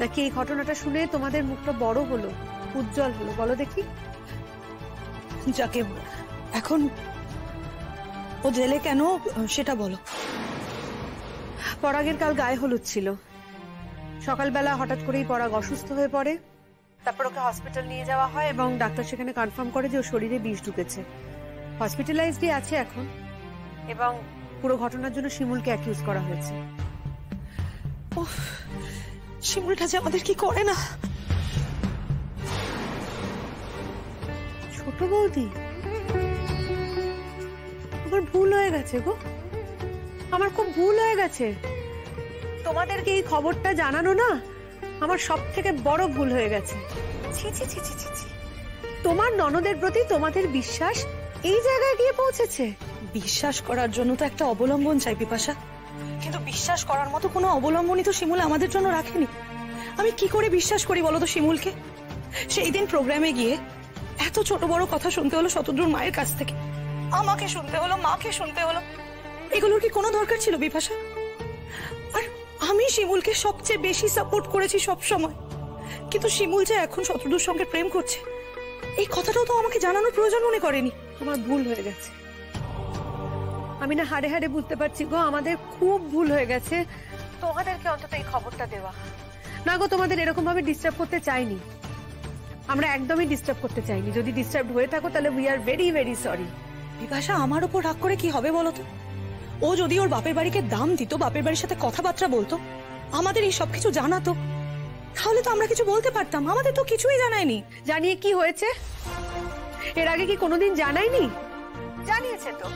নাকি এই ঘটনাটা শুনে তোমাদের মুখটা বড় হলো, উজ্জ্বল হলো? বলো দেখি। যাকে এখন ও জেলে কেন সেটা বলো। পরাগের কাল গায়ে হলুদ ছিল। সকালবেলা হঠাৎ করেই পরাগ অসুস্থ হয়ে পড়ে। তারপর ওকে হসপিটাল নিয়ে যাওয়া হয় এবং ডাক্তার সেখানে কনফার্ম করে যে ওর শরীরে বিষ ঢুকেছে। হসপিটালাইজডই আছে এখন, এবং পুরো ঘটনার জন্য শিমুলকে অ্যাকিউজ করা হয়েছে। ওহ, শিমুলটা যে আমাদের কি করে না। ছোট বৌদি, আমার ভুল হয়ে গেছে গো, আমার খুব ভুল হয়ে গেছে। তোমাদেরকে এই খবরটা জানানো না আমার সব থেকে বড় ভুল হয়ে গেছে। ছি ছি ছি ছি ছি, তোমার ননদের প্রতি তোমাদের বিশ্বাস এই জায়গায় গিয়ে পৌঁছেছে। বিশ্বাস করার জন্য তো একটা অবলম্বন চাই বিপাশা, কিন্তু বিশ্বাস করার মতো কোনো অবলম্বনই তো শিমুল আমাদের জন্য রাখেনি। আমি কি করে বিশ্বাস করি বলো তো শিমুলকে? সেই দিন প্রোগ্রামে গিয়ে এত ছোট বড় কথা শুনতে হলো শতদ্রুর মায়ের কাছ থেকে, আমাকে শুনতে হলো, মাকে শুনতে হলো। এগুলোর কি কোনো দরকার ছিল বিপাশা? আর আমি শিমুলকে সবচেয়ে বেশি সাপোর্ট করেছি সব সময়, কিন্তু শিমুল যে এখন শতদ্রুর সঙ্গে প্রেম করছে এই কথাটাও তো আমাকে জানানোর প্রয়োজন মনে করেনি। তোমার ভুল হয়ে গেছে। আমি না হাড়ে হাড়ে বুঝতে পারছি গো, আমাদের খুব ভুল হয়ে গেছে। তোমাদেরকে অন্তত এই খবরটা দেওয়া না গো। তোমাদের এরকম ভাবে ডিস্টার্ব করতে চাইনি আমরা, একদমই ডিস্টার্ব করতে চাইনি। যদি ডিস্টার্ব হয়ে থাকো তাহলে we are very very sorry. Bipasha, আমার উপর রাগ করে কি হবে বলো তো? ও যদি ওর বাপের বাড়িকে দাম দিত, বাপের বাড়ির সাথে কথাবার্তা বলতো, আমাদের এই সবকিছু জানাতো, তাহলে তো আমরা কিছু বলতে পারতাম। আমাদের তো কিছুই জানায়নি। জানিয়ে কি হয়েছে? এর আগে কি কোনোদিন জানায়নি? জানিয়েছে তো।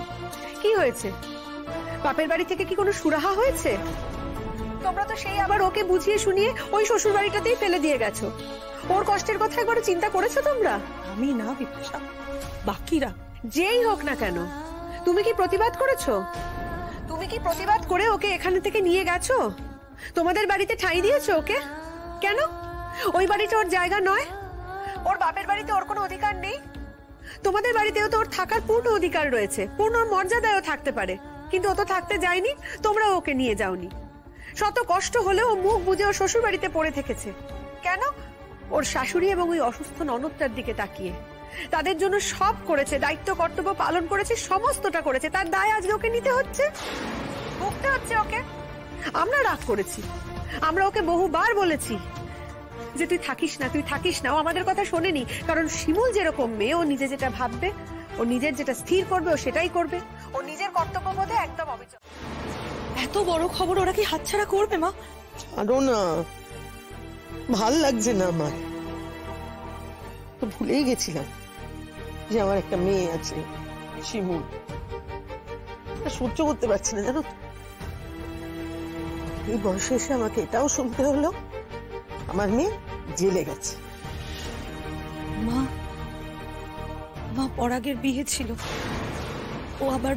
কি হয়েছে? বাপের বাড়ি থেকে কি কোনো সুরাহা হয়েছে? তোমরা তো সেই আবার ওকে বুঝিয়ে শুনিয়ে ওই শ্বশুর বাড়িটাতেই ফেলে দিয়ে গেছো। ওর কষ্টের কথা একবার চিন্তা করেছো তোমরা? আমি না বিপাশা, বাকিরা যেই হোক না কেন, তুমি কি প্রতিবাদ করেছো? তুমি কি প্রতিবাদ করে ওকে এখানে থেকে নিয়ে গেছো? তোমাদের বাড়িতে ঠাঁই দিয়েছো ওকে? কেন? ওই বাড়িটা ওর জায়গা নয়? ওর বাপের বাড়িতে ওর কোনো অধিকার নেই? তোমাদের বাড়িতেও তো ওর থাকার পূর্ণ অধিকার রয়েছে, পূর্ণ মর্যাদায়ও থাকতে পারে, কিন্তু ও তো থাকতে যায়নি, তোমরা ওকে নিয়ে যাওনি। শত কষ্ট হলেও মুখ বুঝে ওর শ্বশুর বাড়িতে পড়ে থেকেছে। কেন? ওর শাশুড়ি এবং ওই অসুস্থ ননদটার দিকে তাকিয়ে। তাদের জন্য সব করেছে, দায়িত্ব কর্তব্য পালন করেছে, সমস্তটা করেছে, তার দায় আজকে ওকে নিতে হচ্ছে, ভুগতে হচ্ছে ওকে। আমরা রাগ করেছি, আমরা ওকে বহুবার বলেছি যে তুই থাকিস না, তুই থাকিস না। ও আমাদের কথা শোনেনি, কারণ শিমুল যেরকম মেয়ে, ও নিজে যেটা ভাববে, ও নিজের যেটা স্থির করবে, ও সেটাই করবে। ও নিজের কর্তব্য বোধে একদম অবিচল। এত বড় খবর ওরা কি হাতছাড়া করবে মা? আরো না, ভাল লাগছে না আমার। তো ভুলেই গেছিলাম যে আমার একটা মেয়ে আছে, শিমুল। সহ্য করতে পারছি না জানো। এই বয়সে এসে আমাকে এটাও শুনতে হলো আমার মেয়ে জেলে গেছে। মা, মা পরাগের বিয়ে ছিল, ও আবার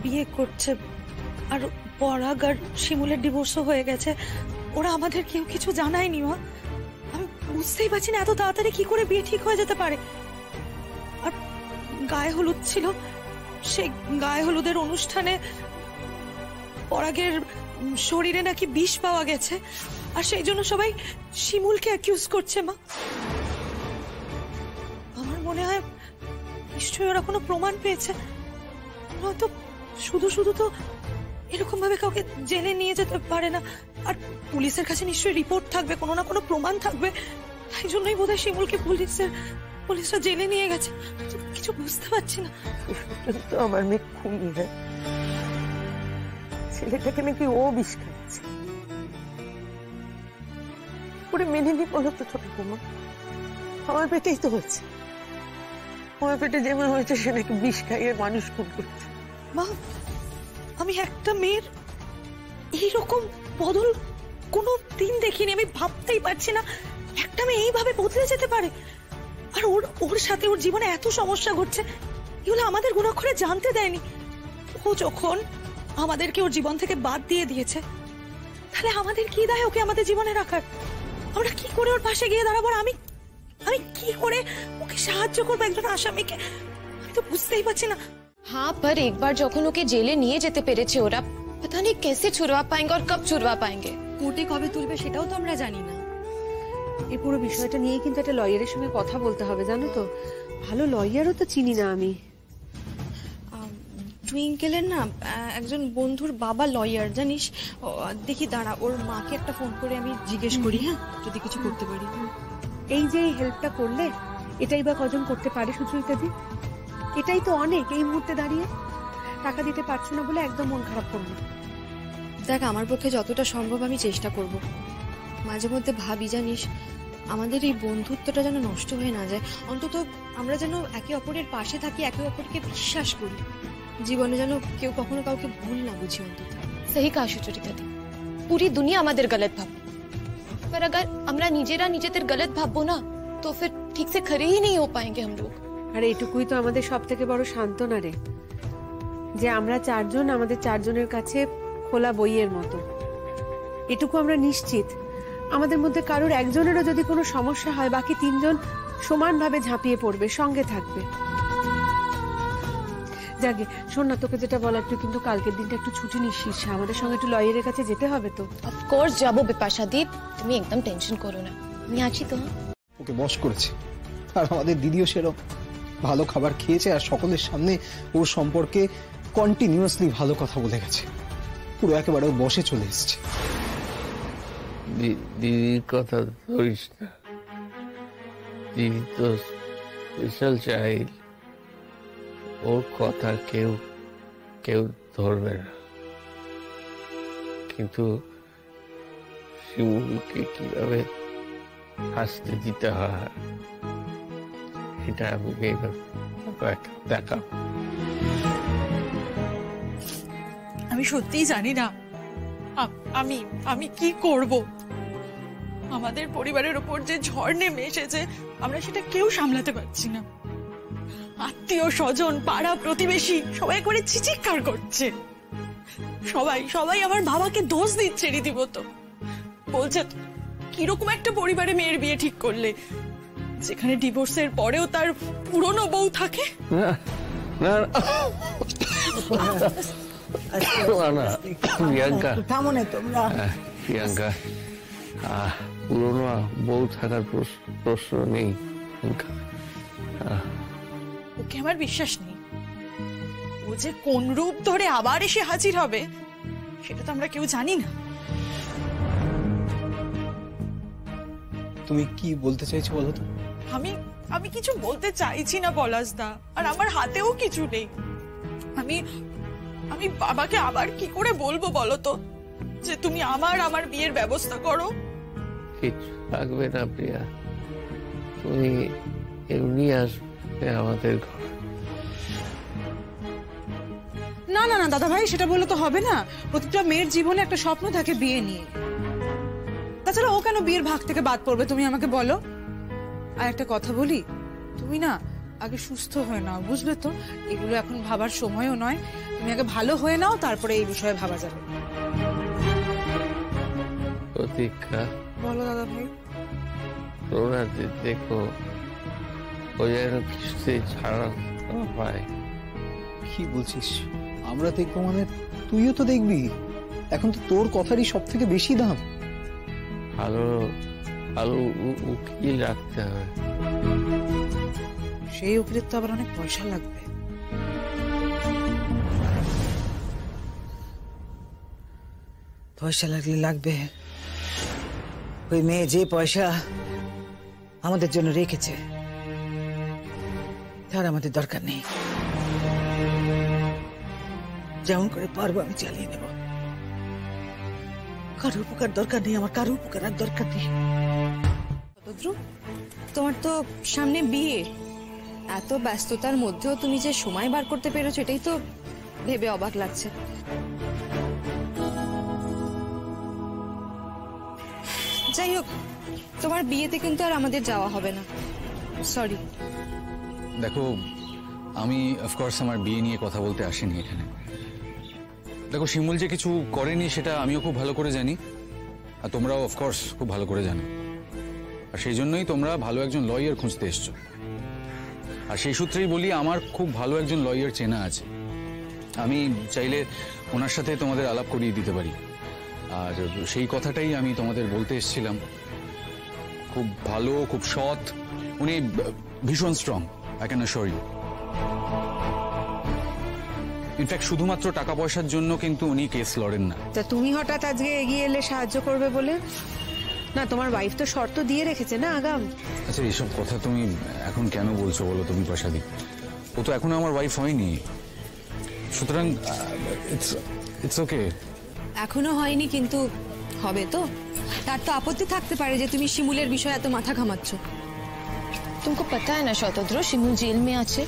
বিয়ে করছে, আর পরাগ আর শিমুলের ডিভোর্সও হয়ে গেছে। ওরা আমাদের কেউ কিছু জানায়নি মা। আমি বুঝতেই পারছি না এত তাড়াতাড়ি কি করে বিয়ে ঠিক হয়ে যেতে পারে। আর গায়ে হলুদ ছিল, সেই গায়ে হলুদের অনুষ্ঠানে পরাগের শরীরে নাকি বিষ পাওয়া গেছে, আর সেই জন্য সবাই শিমুলকে অ্যাকিউজ করছে মা। আমার মনে হয় নিশ্চয়ই ওরা কোনো প্রমাণ পেয়েছে, নয়তো শুধু শুধু তো এরকম ভাবে কাউকে জেলে নিয়ে যেতে পারে না। আর পুলিশের কাছে নিশ্চয়ই রিপোর্ট থাকবে, কোনো না কোনো প্রমাণ থাকবে। তাই জন্যই বোধহয় শিমুলকে পুলিশরা জেলে নিয়ে গেছে। কিছু বুঝতে পারছি না। তো আমার মেয়ে খুনি, হ্যাঁ, ছেলেটাকে নাকি ও বিষ খাচ্ছে। ওরে মেনে নি বলো তো ছোট বৌমা, আমার পেটেই তো হয়েছে। আমার পেটে যেমন হয়েছে সে নাকি বিষ খাইয়ে মানুষ খুন করছে। মা, আমি একটা মেয়ের এইরকম বদল কোনো দিন দেখিনি। আমি ভাবতেই পারছি না একটা মেয়ে এইভাবে বদলে যেতে পারে। আর ওর সাথে ওর জীবনে এত সমস্যা ঘটছে, এগুলো আমাদের গুণাক্ষরে জানতে দেয়নি। ও যখন আমাদেরকে ওর জীবন থেকে বাদ দিয়ে দিয়েছে, তাহলে আমাদের কি দায় ওকে আমাদের জীবনে রাখার? আমরা কি করে ওর পাশে গিয়ে দাঁড়াবো? আর আমি কি করে ওকে সাহায্য করবো একজন আসামিকে? আমি তো বুঝতেই পারছি না। हाँ पर एक बार যখন ওকে জেলে নিয়ে যেতে পেরেছে ওরা, पता नहीं कैसे छुड़वा पाएंगे और कब छुड़वा पाएंगे। কোর্টে কবে তুলবে সেটাও তো আমরা জানি না। এই পুরো বিষয়টা নিয়ে কিন্তু একটা লয়ারের সঙ্গে কথা বলতে হবে, জানো তো। ভালো লয়ারও তো চিনি না আমি। টুইঙ্কেলের না একজন বন্ধুর বাবা লয়ার, জানিস? দেখি দাঁড়া, ওর মাকে একটা ফোন করে আমি জিজ্ঞেস করি, হ্যাঁ, যদি কিছু করতে পারি। এই যে এই হেল্পটা করলে, এটাই বা কজন করতে পারে সুচরিতা দি? এটাই তো অনেক এই মুহূর্তে দাঁড়িয়ে। টাকা দিতে পারছো না বলে একদম মন খারাপ করবো। দেখ, আমার পক্ষে যতটা সম্ভব আমি চেষ্টা করব। মাঝে মধ্যে ভাবি, জানিস, আমাদের এই বন্ধুত্বটা যেন নষ্ট হয়ে না যায়। অন্তত আমরা যেন একে অপরের পাশে থাকি, একে অপরকে বিশ্বাস করি। জীবনে যেন কেউ কখনো কাউকে ভুল না বুঝি। অন্তত सही कहा সুচরিতা দি, पूरी दुनिया আমাদের गलत ভাববে, पर अगर আমরা নিজেরা নিজেদের गलत ভাববো না, तो फिर ठीक से खड़े ही नहीं हो पाएंगे हम लोग। আর এইটুকুই তো আমাদের সব থেকে বড় সান্ত্বনা রে, যে আমরা চারজন আমাদের চারজনের কাছে খোলা বইয়ের মতো। এটুকু আমরা নিশ্চিত, আমাদের মধ্যে কারোর একজনেরও যদি কোনো সমস্যা হয়, বাকি তিনজন সমানভাবে ঝাঁপিয়ে পড়বে, সঙ্গে থাকবে। যাকে শোন না, তোকে যেটা বলার, তুই কিন্তু কালকের দিনটা একটু ছুটি নিস, আমাদের সঙ্গে একটু লয়ারের কাছে যেতে হবে তো। অফকোর্স যাবো বিপাশা দি, তুমি একদম টেনশন করো না, আমি আছি তো। ওকে বশ করেছে, আর আমাদের দিদিও সেরকম ভালো খাবার খেয়েছে, আর সকলের সামনে ওর সম্পর্কে কন্টিনিউয়াসলি ভালো কথা বলে গেছে। পুরো একেবারে ও বসে চলে এসছে। দিদির কথা ধরিস না, দিদি তো স্পেশাল চাইল্ড, ওর কথা কেউ ধরবে না। কিন্তু শিমুলকে কিভাবে হাসতে দিতে হয় এটা আমি দেখা। আমি সত্যিই জানি না আমি কি করব। আমাদের পরিবারের উপর যে ঝড় নেমে এসেছে, আমরা সেটা কেউ সামলাতে পারছি না। আত্মীয় স্বজন, পাড়া প্রতিবেশী সবাই করে চিৎকার করছে। সবাই আমার বাবাকে দোষ দিচ্ছে রীতিমতো। বলছে কিরকম একটা পরিবারে মেয়ের বিয়ে ঠিক করলে, যেখানে ডিভোর্সের পরেও তার পুরনো বউ থাকে। প্রিয়াঙ্কা, তোমরা প্রিয়াঙ্কা, পুরনো বউ থাকার প্রশ্ন নেই। ওকে আমার বিশ্বাস নেই। ও যে কোন রূপ ধরে আবার এসে হাজির হবে সেটা তো আমরা কেউ জানি না। তুমি কি বলতে চাইছো বলো তো? আমি কিছু বলতে চাইছি না পলাশদা, আর আমার হাতেও কিছু নেই। আমি বাবাকে আবার কি করে বলবো বলো তো, যে তুমি আমার বিয়ের ব্যবস্থা করো? কিছু লাগবে না প্রিয়া, তুমি এমনি আসবে আমাদের ঘর। না না না দাদা ভাই, সেটা বলে তো হবে না। প্রতিটা মেয়ের জীবনে একটা স্বপ্ন থাকে বিয়ে নিয়ে। তাছাড়া ও কেন বিয়ের ভাগ থেকে বাদ পড়বে তুমি আমাকে বলো? আর একটা কথা বলি, তুমি না আগে সুস্থ হয়ে নাও, বুঝলে তো? এগুলো এখন ভাবার সময়ও নয়। তুমি আগে ভালো হয়ে নাও, তারপরে এই বিষয়ে ভাবা যাবে। প্রতীক্ষা, বলো দাদা ভাই। তোমরা দেখো ও যেন কিছুতেই ছাড়া পায়। কি বলছিস? আমরা দেখবো মানে তুইও তো দেখবি। এখন তো তোর কথারই সব থেকে বেশি দাম। ভালো উকিল রাখতে হবে। সেই উকিলের তো আবার অনেক পয়সা লাগবে। পয়সা লাগলে লাগবে। ওই মেয়ে যে পয়সা আমাদের জন্য রেখেছে তার আমাদের দরকার নেই। যেমন করে পারবো আমি চালিয়ে নেব। কারো উপকার দরকার নেই আমার, কারো উপকার আর দরকার নেই। তোমার তো সামনে বিয়ে, এত ব্যস্ততার মধ্যেও তুমি যে সময় বার করতে পেরেছো এটাই তো ভেবে অবাক লাগছে। যাই হোক, তোমার বিয়েতে কিন্তু আর আমাদের যাওয়া হবে না, সরি। দেখো, আমি অফকোর্স আমার বিয়ে নিয়ে কথা বলতে আসিনি এখানে। দেখো, শিমুল যে কিছু করেনি সেটা আমিও খুব ভালো করে জানি। আর তোমরাও অফকোর্স খুব ভালো করে জানো, আর সেই জন্যই তোমরা ভালো একজন লয়ার খুঁজতে এসছো। আর সেই সূত্রেই বলি, আমার খুব ভালো একজন লয়ার চেনা আছে, আমি চাইলে ওনার সাথে তোমাদের আলাপ করিয়ে দিতে পারি। আর সেই কথাটাই আমি তোমাদের বলতে এসেছিলাম। খুব ভালো, খুব সৎ, উনি ভীষণ strong, I can assure you. In fact শুধুমাত্র টাকা পয়সার জন্য কিন্তু উনি কেস লড়েন না। তা তুমি হঠাৎ আজকে এগিয়ে এলে সাহায্য করবে বলে? না, তোমার ওয়াইফ তো শর্ত দিয়ে রেখেছে না আগাম। আচ্ছা, এইসব কথা তুমি এখন কেন বলছো বলো তো বিপাশাদি? ও তো এখনো আমার ওয়াইফ হয়নি, সুতরাং ইটস ওকে। এখনো হয়নি, কিন্তু হবে তো? তার তো আপত্তি থাকতে পারে যে তুমি শিমুলের বিষয়ে এত মাথা ঘামাচ্ছ। तुमको पता है ना शतद्रु, शिमूल जेल में আছে।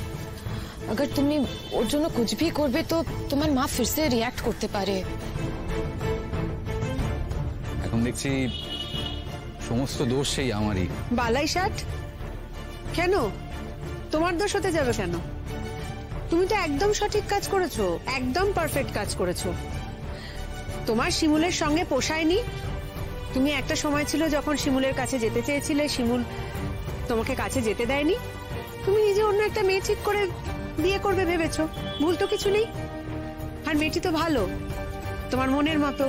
अगर তুমি ওর জন্য कुछ भी করবে তো তোমার মা फिर से रिएक्ट করতে পারে। এখন দেখছি সমস্ত দোষ সেই আমারই। বালাই ষাট কেন? তোমার দোষ হতে যাবে কেন? তুমি তো একদম সঠিক কাজ করেছো, একদম পারফেক্ট কাজ করেছো। তোমার শিমুলের সঙ্গে পোষায়নি। তুমি একটা সময় ছিল যখন শিমুলের কাছে যেতে চেয়েছিলে, শিমুল তোমাকে কাছে যেতে দেয়নি, তুমি নিজে অন্য একটা মেয়ে ঠিক করে বিয়ে করবে ভেবেছো। ভুল তো কিছু নেই। আর মেয়েটি তো ভালো, তোমার মনের মতো,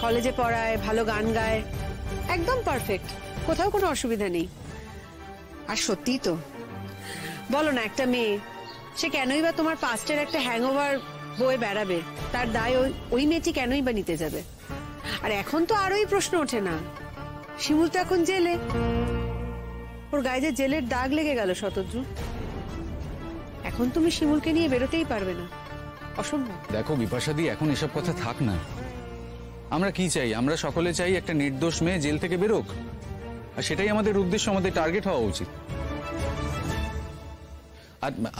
কলেজে পড়ায়, ভালো গান গায়, একদম পারফেক্ট, কোথাও কোনো অসুবিধা নেই। আর সত্যিই তো বলো না, একটা মেয়ে সে কেনই বা তোমার পাস্টের একটা হ্যাংওভার বয়ে বেড়াবে? তার দায় ওই মেয়েটি কেনই বা নিতে যাবে? আর এখন তো আরোই প্রশ্ন ওঠে না, শিমুল তো এখন জেলে, ওর গায়ে যে জেলের দাগ লেগে গেল শতদ্রু, এখন তুমি শিমুলকে নিয়ে বেরোতেই পারবে না, অসম্ভব। দেখো বিপাশাদি, এখন এসব কথা থাক না। আমরা কি চাই? আমরা সকলে চাই একটা নির্দোষ মেয়ে জেল থেকে বেরোক, আর সেটাই আমাদের উদ্দেশ্য, আমাদের টার্গেট হওয়া উচিত।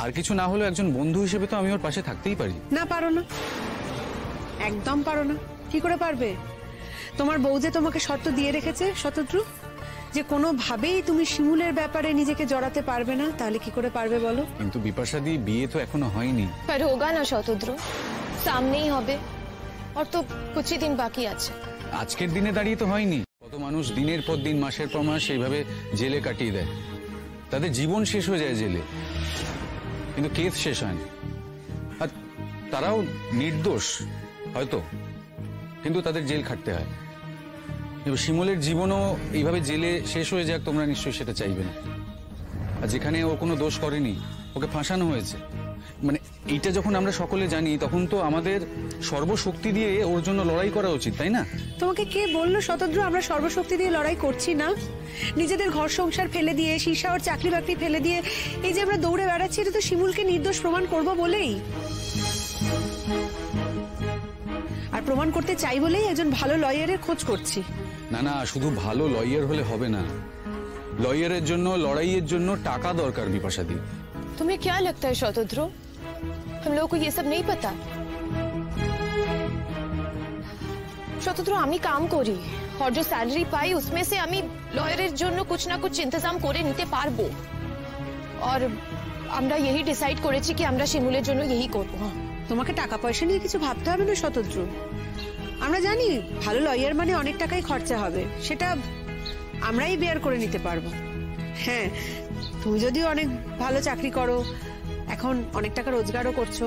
আর কিছু না হলেও একজন বন্ধু হিসেবে তো আমি ওর পাশে থাকতেই পারি। না, পারো না, একদম পারো না। কি করে পারবে? তোমার বউ যে তোমাকে শর্ত দিয়ে রেখেছে শতদ্রু, যে কোনোভাবেই তুমি শিমুলের ব্যাপারে নিজেকে জড়াতে পারবে না, তাহলে কি করে পারবে বলো? কিন্তু বিপাশাদি, বিয়ে তো এখনো হয়নি। पर होगा ना शतद्रु, सामने ही হবে, और तो कुछ ही दिन बाकी আছে। আজকের দিনে দাঁড়িয়ে তো হয়নি। কত মানুষ দিনের পর দিন, মাসের পর মাস এইভাবে জেলে কাটিয়ে দেয়, তাদের জীবন শেষ হয়ে যায় জেলে, কিন্তু কেস শেষ হয় না। আর তারাও নির্দোষ হয়তো, কিন্তু তাদের জেল খাটতে হয়। শিমুলের জীবনও এইভাবে জেলে শেষ হয়ে যাক, তোমরা নিশ্চয়ই সেটা চাইবে না। আর যেখানে ও কোনো দোষ করেনি, ওকে ফাঁসানো হয়েছে, মানে এইটা যখন আমরা সকলে জানি, তখন তো আমাদের সর্বশক্তি দিয়ে ওর জন্য লড়াই করা উচিত, তাই না? তোমাকে কে বললো শতদ্রু আমরা সর্বশক্তি দিয়ে লড়াই করছি না? নিজেদের ঘর সংসার ফেলে দিয়ে, শীর্ষা ওর চাকরি বাকরি ফেলে দিয়ে এই যে আমরা দৌড়ে বেড়াচ্ছি, এটা তো শিমুলকে নির্দোষ প্রমাণ করব বলেই, আর প্রমাণ করতে চাই বলেই একজন ভালো লয়ারের খোঁজ করছি। না না, শুধু ভালো লয়ার হলে হবে না, লয়ারের জন্য, লড়াইয়ের জন্য টাকা দরকার বিপাশাদি। तुम्हें क्या लगता है शतद्रु, हम लोगों को ये सब नहीं पता? शतद्रु, আমি কাম করি, और जो सैलरी পাই उसमें से আমি লয়ারের জন্য कुछ ना कुछ इंतजाम করে নিতে পারবো, और আমরা यही ডিসাইড করেছি কি আমরা শিমুলের জন্য यही করব। তোমাকে টাকা পয়সা নিয়ে কিছু ভাবতে হবে না শতদ্রু। আমরা জানি ভালো লয়ার মানে অনেক টাকাই খরচা হবে, সেটা আমরাই বেয়ার করে নিতে পারবো। হ্যাঁ, তুমি যদিও অনেক ভালো চাকরি করো, এখন অনেক টাকা রোজগারও করছো,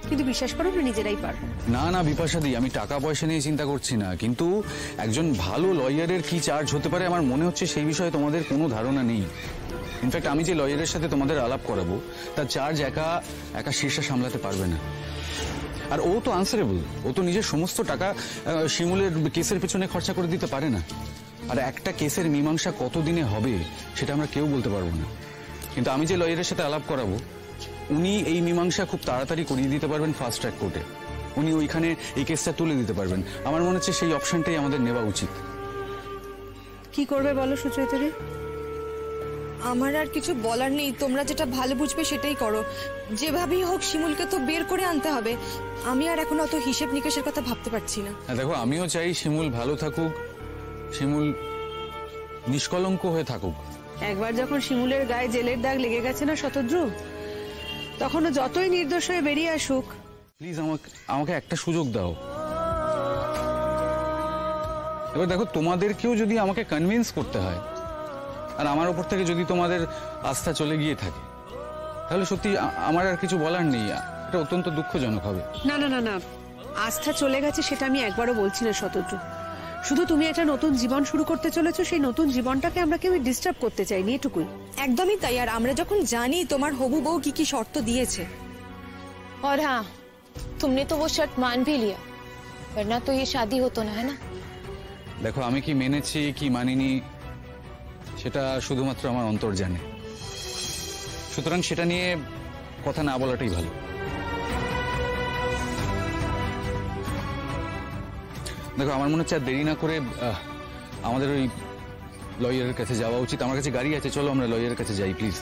কিন্তু বিশ্বাস করো না, নিজেরাই পারবো। না না বিপাশাদি, আমি টাকা পয়সা নিয়ে চিন্তা করছি না, কিন্তু একজন ভালো লয়ারের কি চার্জ হতে পারে আমার মনে হচ্ছে সেই বিষয়ে তোমাদের কোনো ধারণা নেই। ইনফ্যাক্ট আমি যে লয়ারের সাথে তোমাদের আলাপ করাবো, তার চার্জ একা একা শীর্ষা সামলাতে পারবে না। আর ও তো আনসারেবল, ও তো নিজের সমস্ত টাকা শিমুলের কেসের পেছনে খরচা করে দিতে পারে না। আর একটা কেসের মীমাংসা কতদিনে হবে সেটা আমরা কেউ বলতে পারবো না, কিন্তু আমি যে লয়ারের সাথে আলাপ করাবো, উনি এই মীমাংসা খুব তাড়াতাড়ি করিয়ে দিতে পারবেন ফাস্ট ট্র্যাক কোর্টে। উনি ওইখানে এই কেসটা তুলে দিতে পারবেন। আমার মনে হচ্ছে সেই অপশনটাই আমাদের নেওয়া উচিত। কি করবে বলো সুচরিতাদি? আমার আর কিছু বলার নেই, তোমরা যেটা ভালো বুঝবে সেটাই করো। যেভাবেই হোক শিমুলকে তো বের করে আনতে হবে। আমি আর এখন অত হিসেব নিকেশের কথা ভাবতে পারছি না। দেখো, আমিও চাই শিমুল ভালো থাকুক, শিমুল নিষ্কলঙ্ক হয়ে থাকুক। একবার যখন শিমুলের গায়ে জেলের দাগ লেগে গেছে না শতদ্রু, তখনও যতই নির্দোষ হয়ে বেরিয়ে আসুক, প্লিজ আমাকে একটা সুযোগ দাও। এবার দেখো, তোমাদেরকেও যদি আমাকে কনভিন্স করতে হয় আর আমার উপর থেকে যদি তোমাদের আস্থা চলে গিয়ে থাকে, তাহলে সত্যি আমার আর কিছু বলার নেই। এটা অত্যন্ত দুঃখজনক হবে। না না না না, আস্থা চলে গেছে সেটা আমি একবারও বলছি না শতদ্রু। শুধু তুমি একটা নতুন জীবন শুরু করতে চলেছো, সেই নতুন জীবনটাকে আমরা কেউ ডিস্টার্ব করতে চাইনি, এটুকুই। একদমই তাই। আর আমরা যখন জানি তোমার হবু বউ কি কি শর্ত দিয়েছে। और हाँ, तुमने तो वो शर्त मान भी लिया, वरना तो ये शादी होतो ना, है ना? দেখো, আমি কি মেনেছি কি মানিনি সেটা শুধুমাত্র আমার অন্তর জানে। সুতরাং সেটা নিয়ে কথা না বলাটাই ভালো। দেখো, আমার মনে হচ্ছে আর দেরি না করে আমাদের ওই লয়ারের কাছে যাওয়া উচিত। আমার কাছে গাড়ি আছে, চলো আমরা লয়ারের কাছে যাই প্লিজ।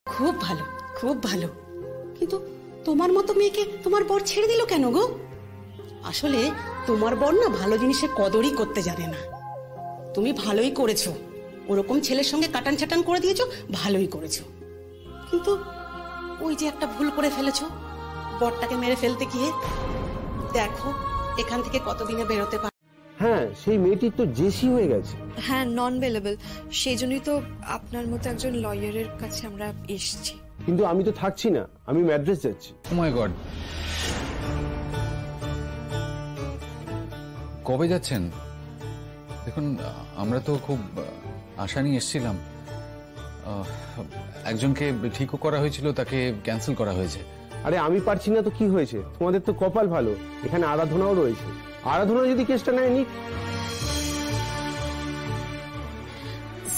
খুব ভালো, খুব ভালো। কিন্তু তোমার মতো মেয়েকে তোমার বর ছেড়ে দিল কেন গো? আসলে তোমার বর না ভালো জিনিসের কদরই করতে জানে না। তুমি ভালোই করেছো, ওরকম ছেলের সঙ্গে কাটান ছাটান করে দিয়েছো, ভালোই করেছো। কিন্তু ওই যে একটা ভুল করে ফেলেছো, বরটাকে মেরে ফেলতে গিয়ে। দেখো এখান থেকে কতদিনে বেরোতে পারে। হ্যাঁ, সেই মেয়েটি তো জেসি হয়ে গেছে। হ্যাঁ, নন বেলেবল। সেই জন্যই তো আপনার মতো একজন লয়ারের কাছে আমরা এসেছি। কিন্তু আমি তো থাকছি না, আমি ম্যাড্রাস যাচ্ছি। ও মাই গড, কবে যাচ্ছেন? দেখুন, আমরা তো খুব আশা নিয়ে এসেছিলাম। একজনকে ঠিকও করা হয়েছিল, তাকে ক্যান্সেল করা হয়েছে। আরে আমি পারছি না তো কি হয়েছে? তোমাদের তো কপাল ভালো, এখানে আরাধনাও রয়েছে। আরাধনা যদি কেসটা নেয় নিক।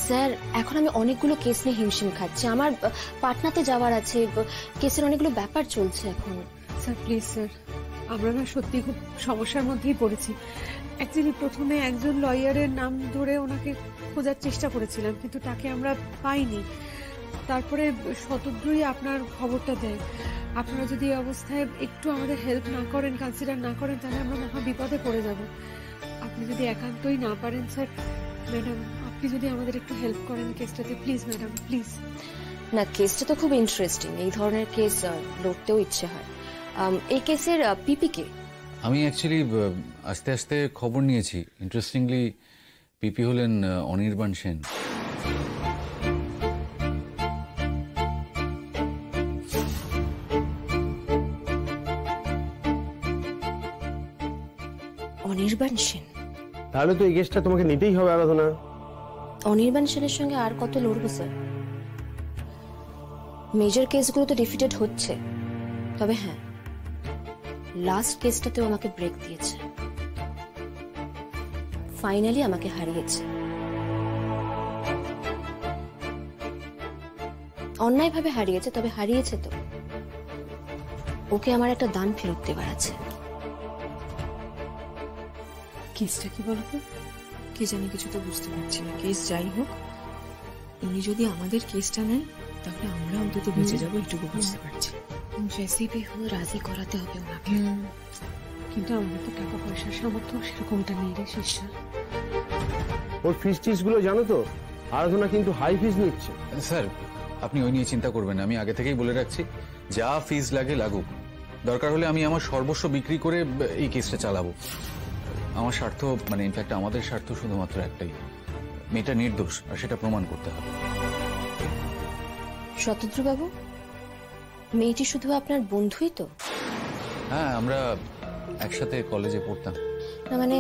স্যার, এখন আমি অনেকগুলো কেস নিয়ে হিমশিম খাচ্ছি। আমার পাটনাতে যাওয়ার আছে, কেসের অনেকগুলো ব্যাপার চলছে এখন। স্যার প্লিজ স্যার, আমরা না সত্যি খুব সমস্যার মধ্যেই পড়েছি। অ্যাকচুয়ালি প্রথমে একজন লয়ারের নাম ধরে ওনাকে খোঁজার চেষ্টা করেছিলাম, কিন্তু তাকে আমরা পাইনি। তারপরে শতদ্রুই আপনার খবরটা দেয়। আপনারা যদি এই অবস্থায় একটু আমাদের হেল্প না করেন, কনসিডার না করেন, তাহলে আমরা মহা বিপদে পড়ে যাব। আপনি যদি একান্তই না পারেন স্যার, ম্যাডাম আপনি যদি আমাদের একটু হেল্প করেন কেসটাতে, প্লিজ ম্যাডাম প্লিজ। না, কেসটা তো খুব ইন্টারেস্টিং। এই ধরনের কেস লড়তেও ইচ্ছে হয়। এই কেসের পিপি কে? আমি অ্যাকচুয়ালি আস্তে আস্তে খবর নিয়েছি। ইন্টারেস্টিংলি পিপি হলেন অনির্বাণ সেন। অনির্বাণ সেন? তাহলে তো এই কেসটা তোমাকে নিতেই হবে আরাধনা। অনির্বাণ সেনের সঙ্গে আর কত লড়বো স্যার? মেজর কেসগুলো তো ডিফিটেড হচ্ছে, তবে হ্যাঁ, লাস্ট কেসটাতেও আমাকে ব্রেক দিয়েছে, ফাইনালি আমাকে হারিয়েছে। অন্যায়ভাবে হারিয়েছে, তবে হারিয়েছে তো। ওকে আমার একটা দান ফেরত দেবার আছে। কেসটা কি বলতো? কে জানি, কিছু তো বুঝতে পারছি না। কেস যাই হোক, উনি যদি আমাদের কেসটা নেন তাহলে আমরা অন্তত বেঁচে যাবো, এটুকু বুঝতে পারছি। রেসিপি হয়ে রাজি করাতে হবে ওনাকে। কিন্তু আমার তো টাকা পয়সার সামর্থ্য সেরকমটা নেই রে শিষ্যা। ওর ফিস টিস গুলো জানো তো? আরাধনা কিন্তু হাই ফিস নিচ্ছে। স্যার, আপনি ওই নিয়ে চিন্তা করবেন না। আমি আগে থেকেই বলে রাখছি, যা ফিস লাগে লাগুক, দরকার হলে আমি আমার সর্বস্ব বিক্রি করে এই কেসটা চালাবো। আমার স্বার্থ, মানে ইনফ্যাক্ট আমাদের স্বার্থ শুধুমাত্র একটাই, মেয়েটা নির্দোষ, আর সেটা প্রমাণ করতে হবে। শতদ্রুবাবু, মেয়েটি শুধু আপনার বন্ধুই তো? হ্যাঁ, আমরা একসাথে কলেজে পড়তাম। না মানে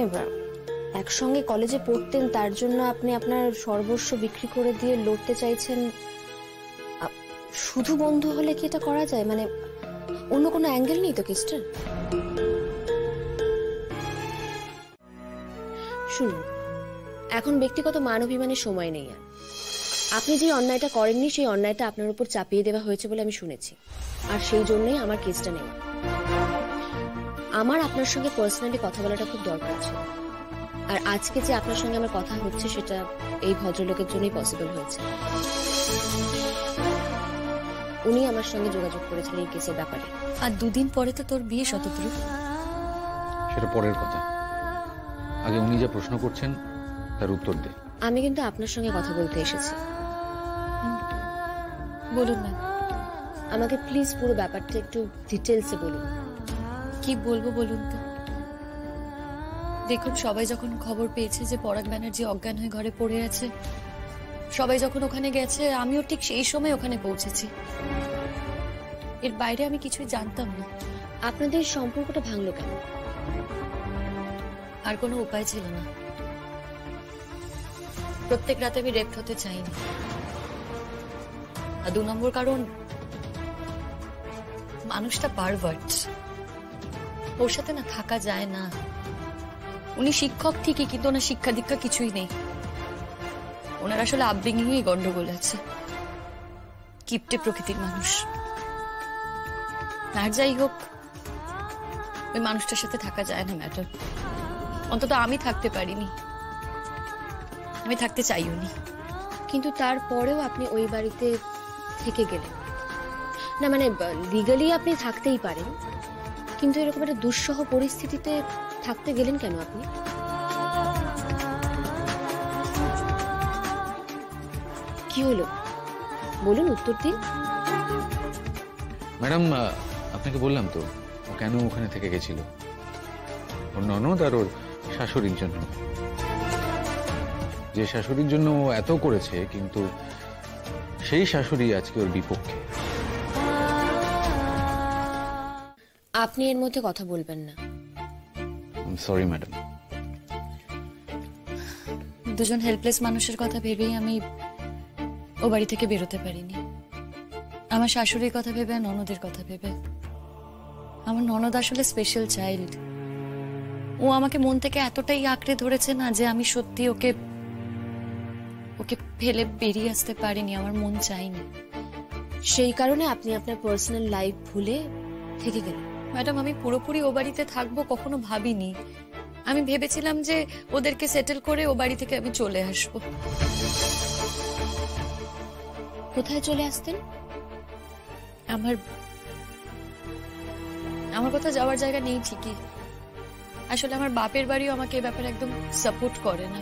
একসঙ্গে কলেজে পড়তেন, তার জন্য আপনি আপনার সর্বস্ব বিক্রি করে দিয়ে লড়তে চাইছেন? শুধু বন্ধু হলে কি এটা করা যায়? মানে অন্য কোনো অ্যাঙ্গেল নেই তো কেসটা? শুনুন, এখন ব্যক্তিগত মান অভিমানের সময় নেই আর। আপনি যে অন্যায়টা করেননি, সেই অন্যায়টা আপনার উপর চাপিয়ে দেওয়া হয়েছে বলে আমি শুনেছি, আর সেই জন্যই আমার কেসটা নেওয়া। আমার আপনার সঙ্গে পার্সোনালি কথা বলাটা খুব দরকার ছিল, আর আজকে যে আপনার সঙ্গে আমার কথা হচ্ছে সেটা এই ভদ্রলোকের জন্যই পসিবল হয়েছে। উনি আমার সঙ্গে যোগাযোগ করেছিলেন এই কেসের ব্যাপারে। আর দুদিন পরে তো তোর বিয়ে, শতদ্রু। সেটা পরের কথা, আগে উনি যা প্রশ্ন করছেন তার উত্তর দে। আমি কিন্তু আপনার সঙ্গে কথা বলতে এসেছি। বলুন না। আমাকে প্লিজ পুরো ব্যাপারটা একটু ডিটেলসে বলুন। কি বলবো বলুন তো? দেখুন, সবাই যখন খবর পেয়েছে যে পরাগ ব্যানার্জি অজ্ঞান হয়ে ঘরে পড়ে আছে, সবাই যখন ওখানে গেছে, আমিও ঠিক সেই সময় ওখানে পৌঁছেছি। এর বাইরে আমি কিছুই জানতাম না। আপনাদের সম্পর্কটা ভাঙলো কেন? আর কোনো উপায় ছিল না। প্রত্যেক রাতে আমি রেপ হতে চাইনি। আর 2 নম্বর কারণ, মানুষটা পারভার্ট, ওর সাথে না থাকা যায় না। উনি শিক্ষক ঠিকই, কিন্তু ওনার শিক্ষা দীক্ষা কিছুই নেই। ওনার আসলে আপব্রিঙ্গিংয়েই গন্ডগোল আছে। কিপটে প্রকৃতির মানুষ। আর যাই হোক, ওই মানুষটার সাথে থাকা যায় না ম্যাডাম। অন্তত আমি থাকতে পারিনি, আমি থাকতে চাইও নি। কিন্তু তারপরেও আপনি ওই বাড়িতে থেকে গেলেন না? মানে লিগালি আপনি থাকতেই পারেন, কিন্তু এরকম একটা দুঃসহ পরিস্থিতিতে থাকতে গেলেন কেন আপনি? কি হলো বলুন, উত্তর দিন। ম্যাডাম, আপনাকে বললাম তো ও কেন ওখানে থেকে গেছিল। ওর ননদ আর ওর শাশুড়ির জন্য। যে শাশুড়ির জন্য ও এত করেছে, কিন্তু সেই শাশুড়ি আজকে ওর বিপক্ষে। আপনি এর মধ্যে কথা বলবেন না। Sorry madam. দুজন হেল্পলেস মানুষের কথা ভেবেই আমি ও বাড়ি থেকে বেরোতে পারিনি। আমার শাশুড়ির কথা ভেবে, ননদের কথা ভেবে। আমার ননদ আসলে স্পেশাল চাইল্ড। ও আমাকে মন থেকে এতটাই আঁকড়ে ধরেছে না যে আমি সত্যি ওকে ফেলে বেরিয়ে আসতে পারিনি। আমার মন চাইনি। সেই কারণে আপনি আপনার পার্সোনাল লাইফ ভুলে থেকে গেলেন। ম্যাডাম, আমি পুরোপুরি ও বাড়িতে থাকবো কখনো ভাবিনি। আমি ভেবেছিলাম যে ওদেরকে সেটেল করে ও বাড়ি থেকে আমি চলে আসবো। কোথায় চলে আসতেন? আমার কোথাও যাওয়ার জায়গা নেই ঠিকই। আসলে আমার বাপের বাড়িও আমাকে এ ব্যাপারে একদম সাপোর্ট করে না।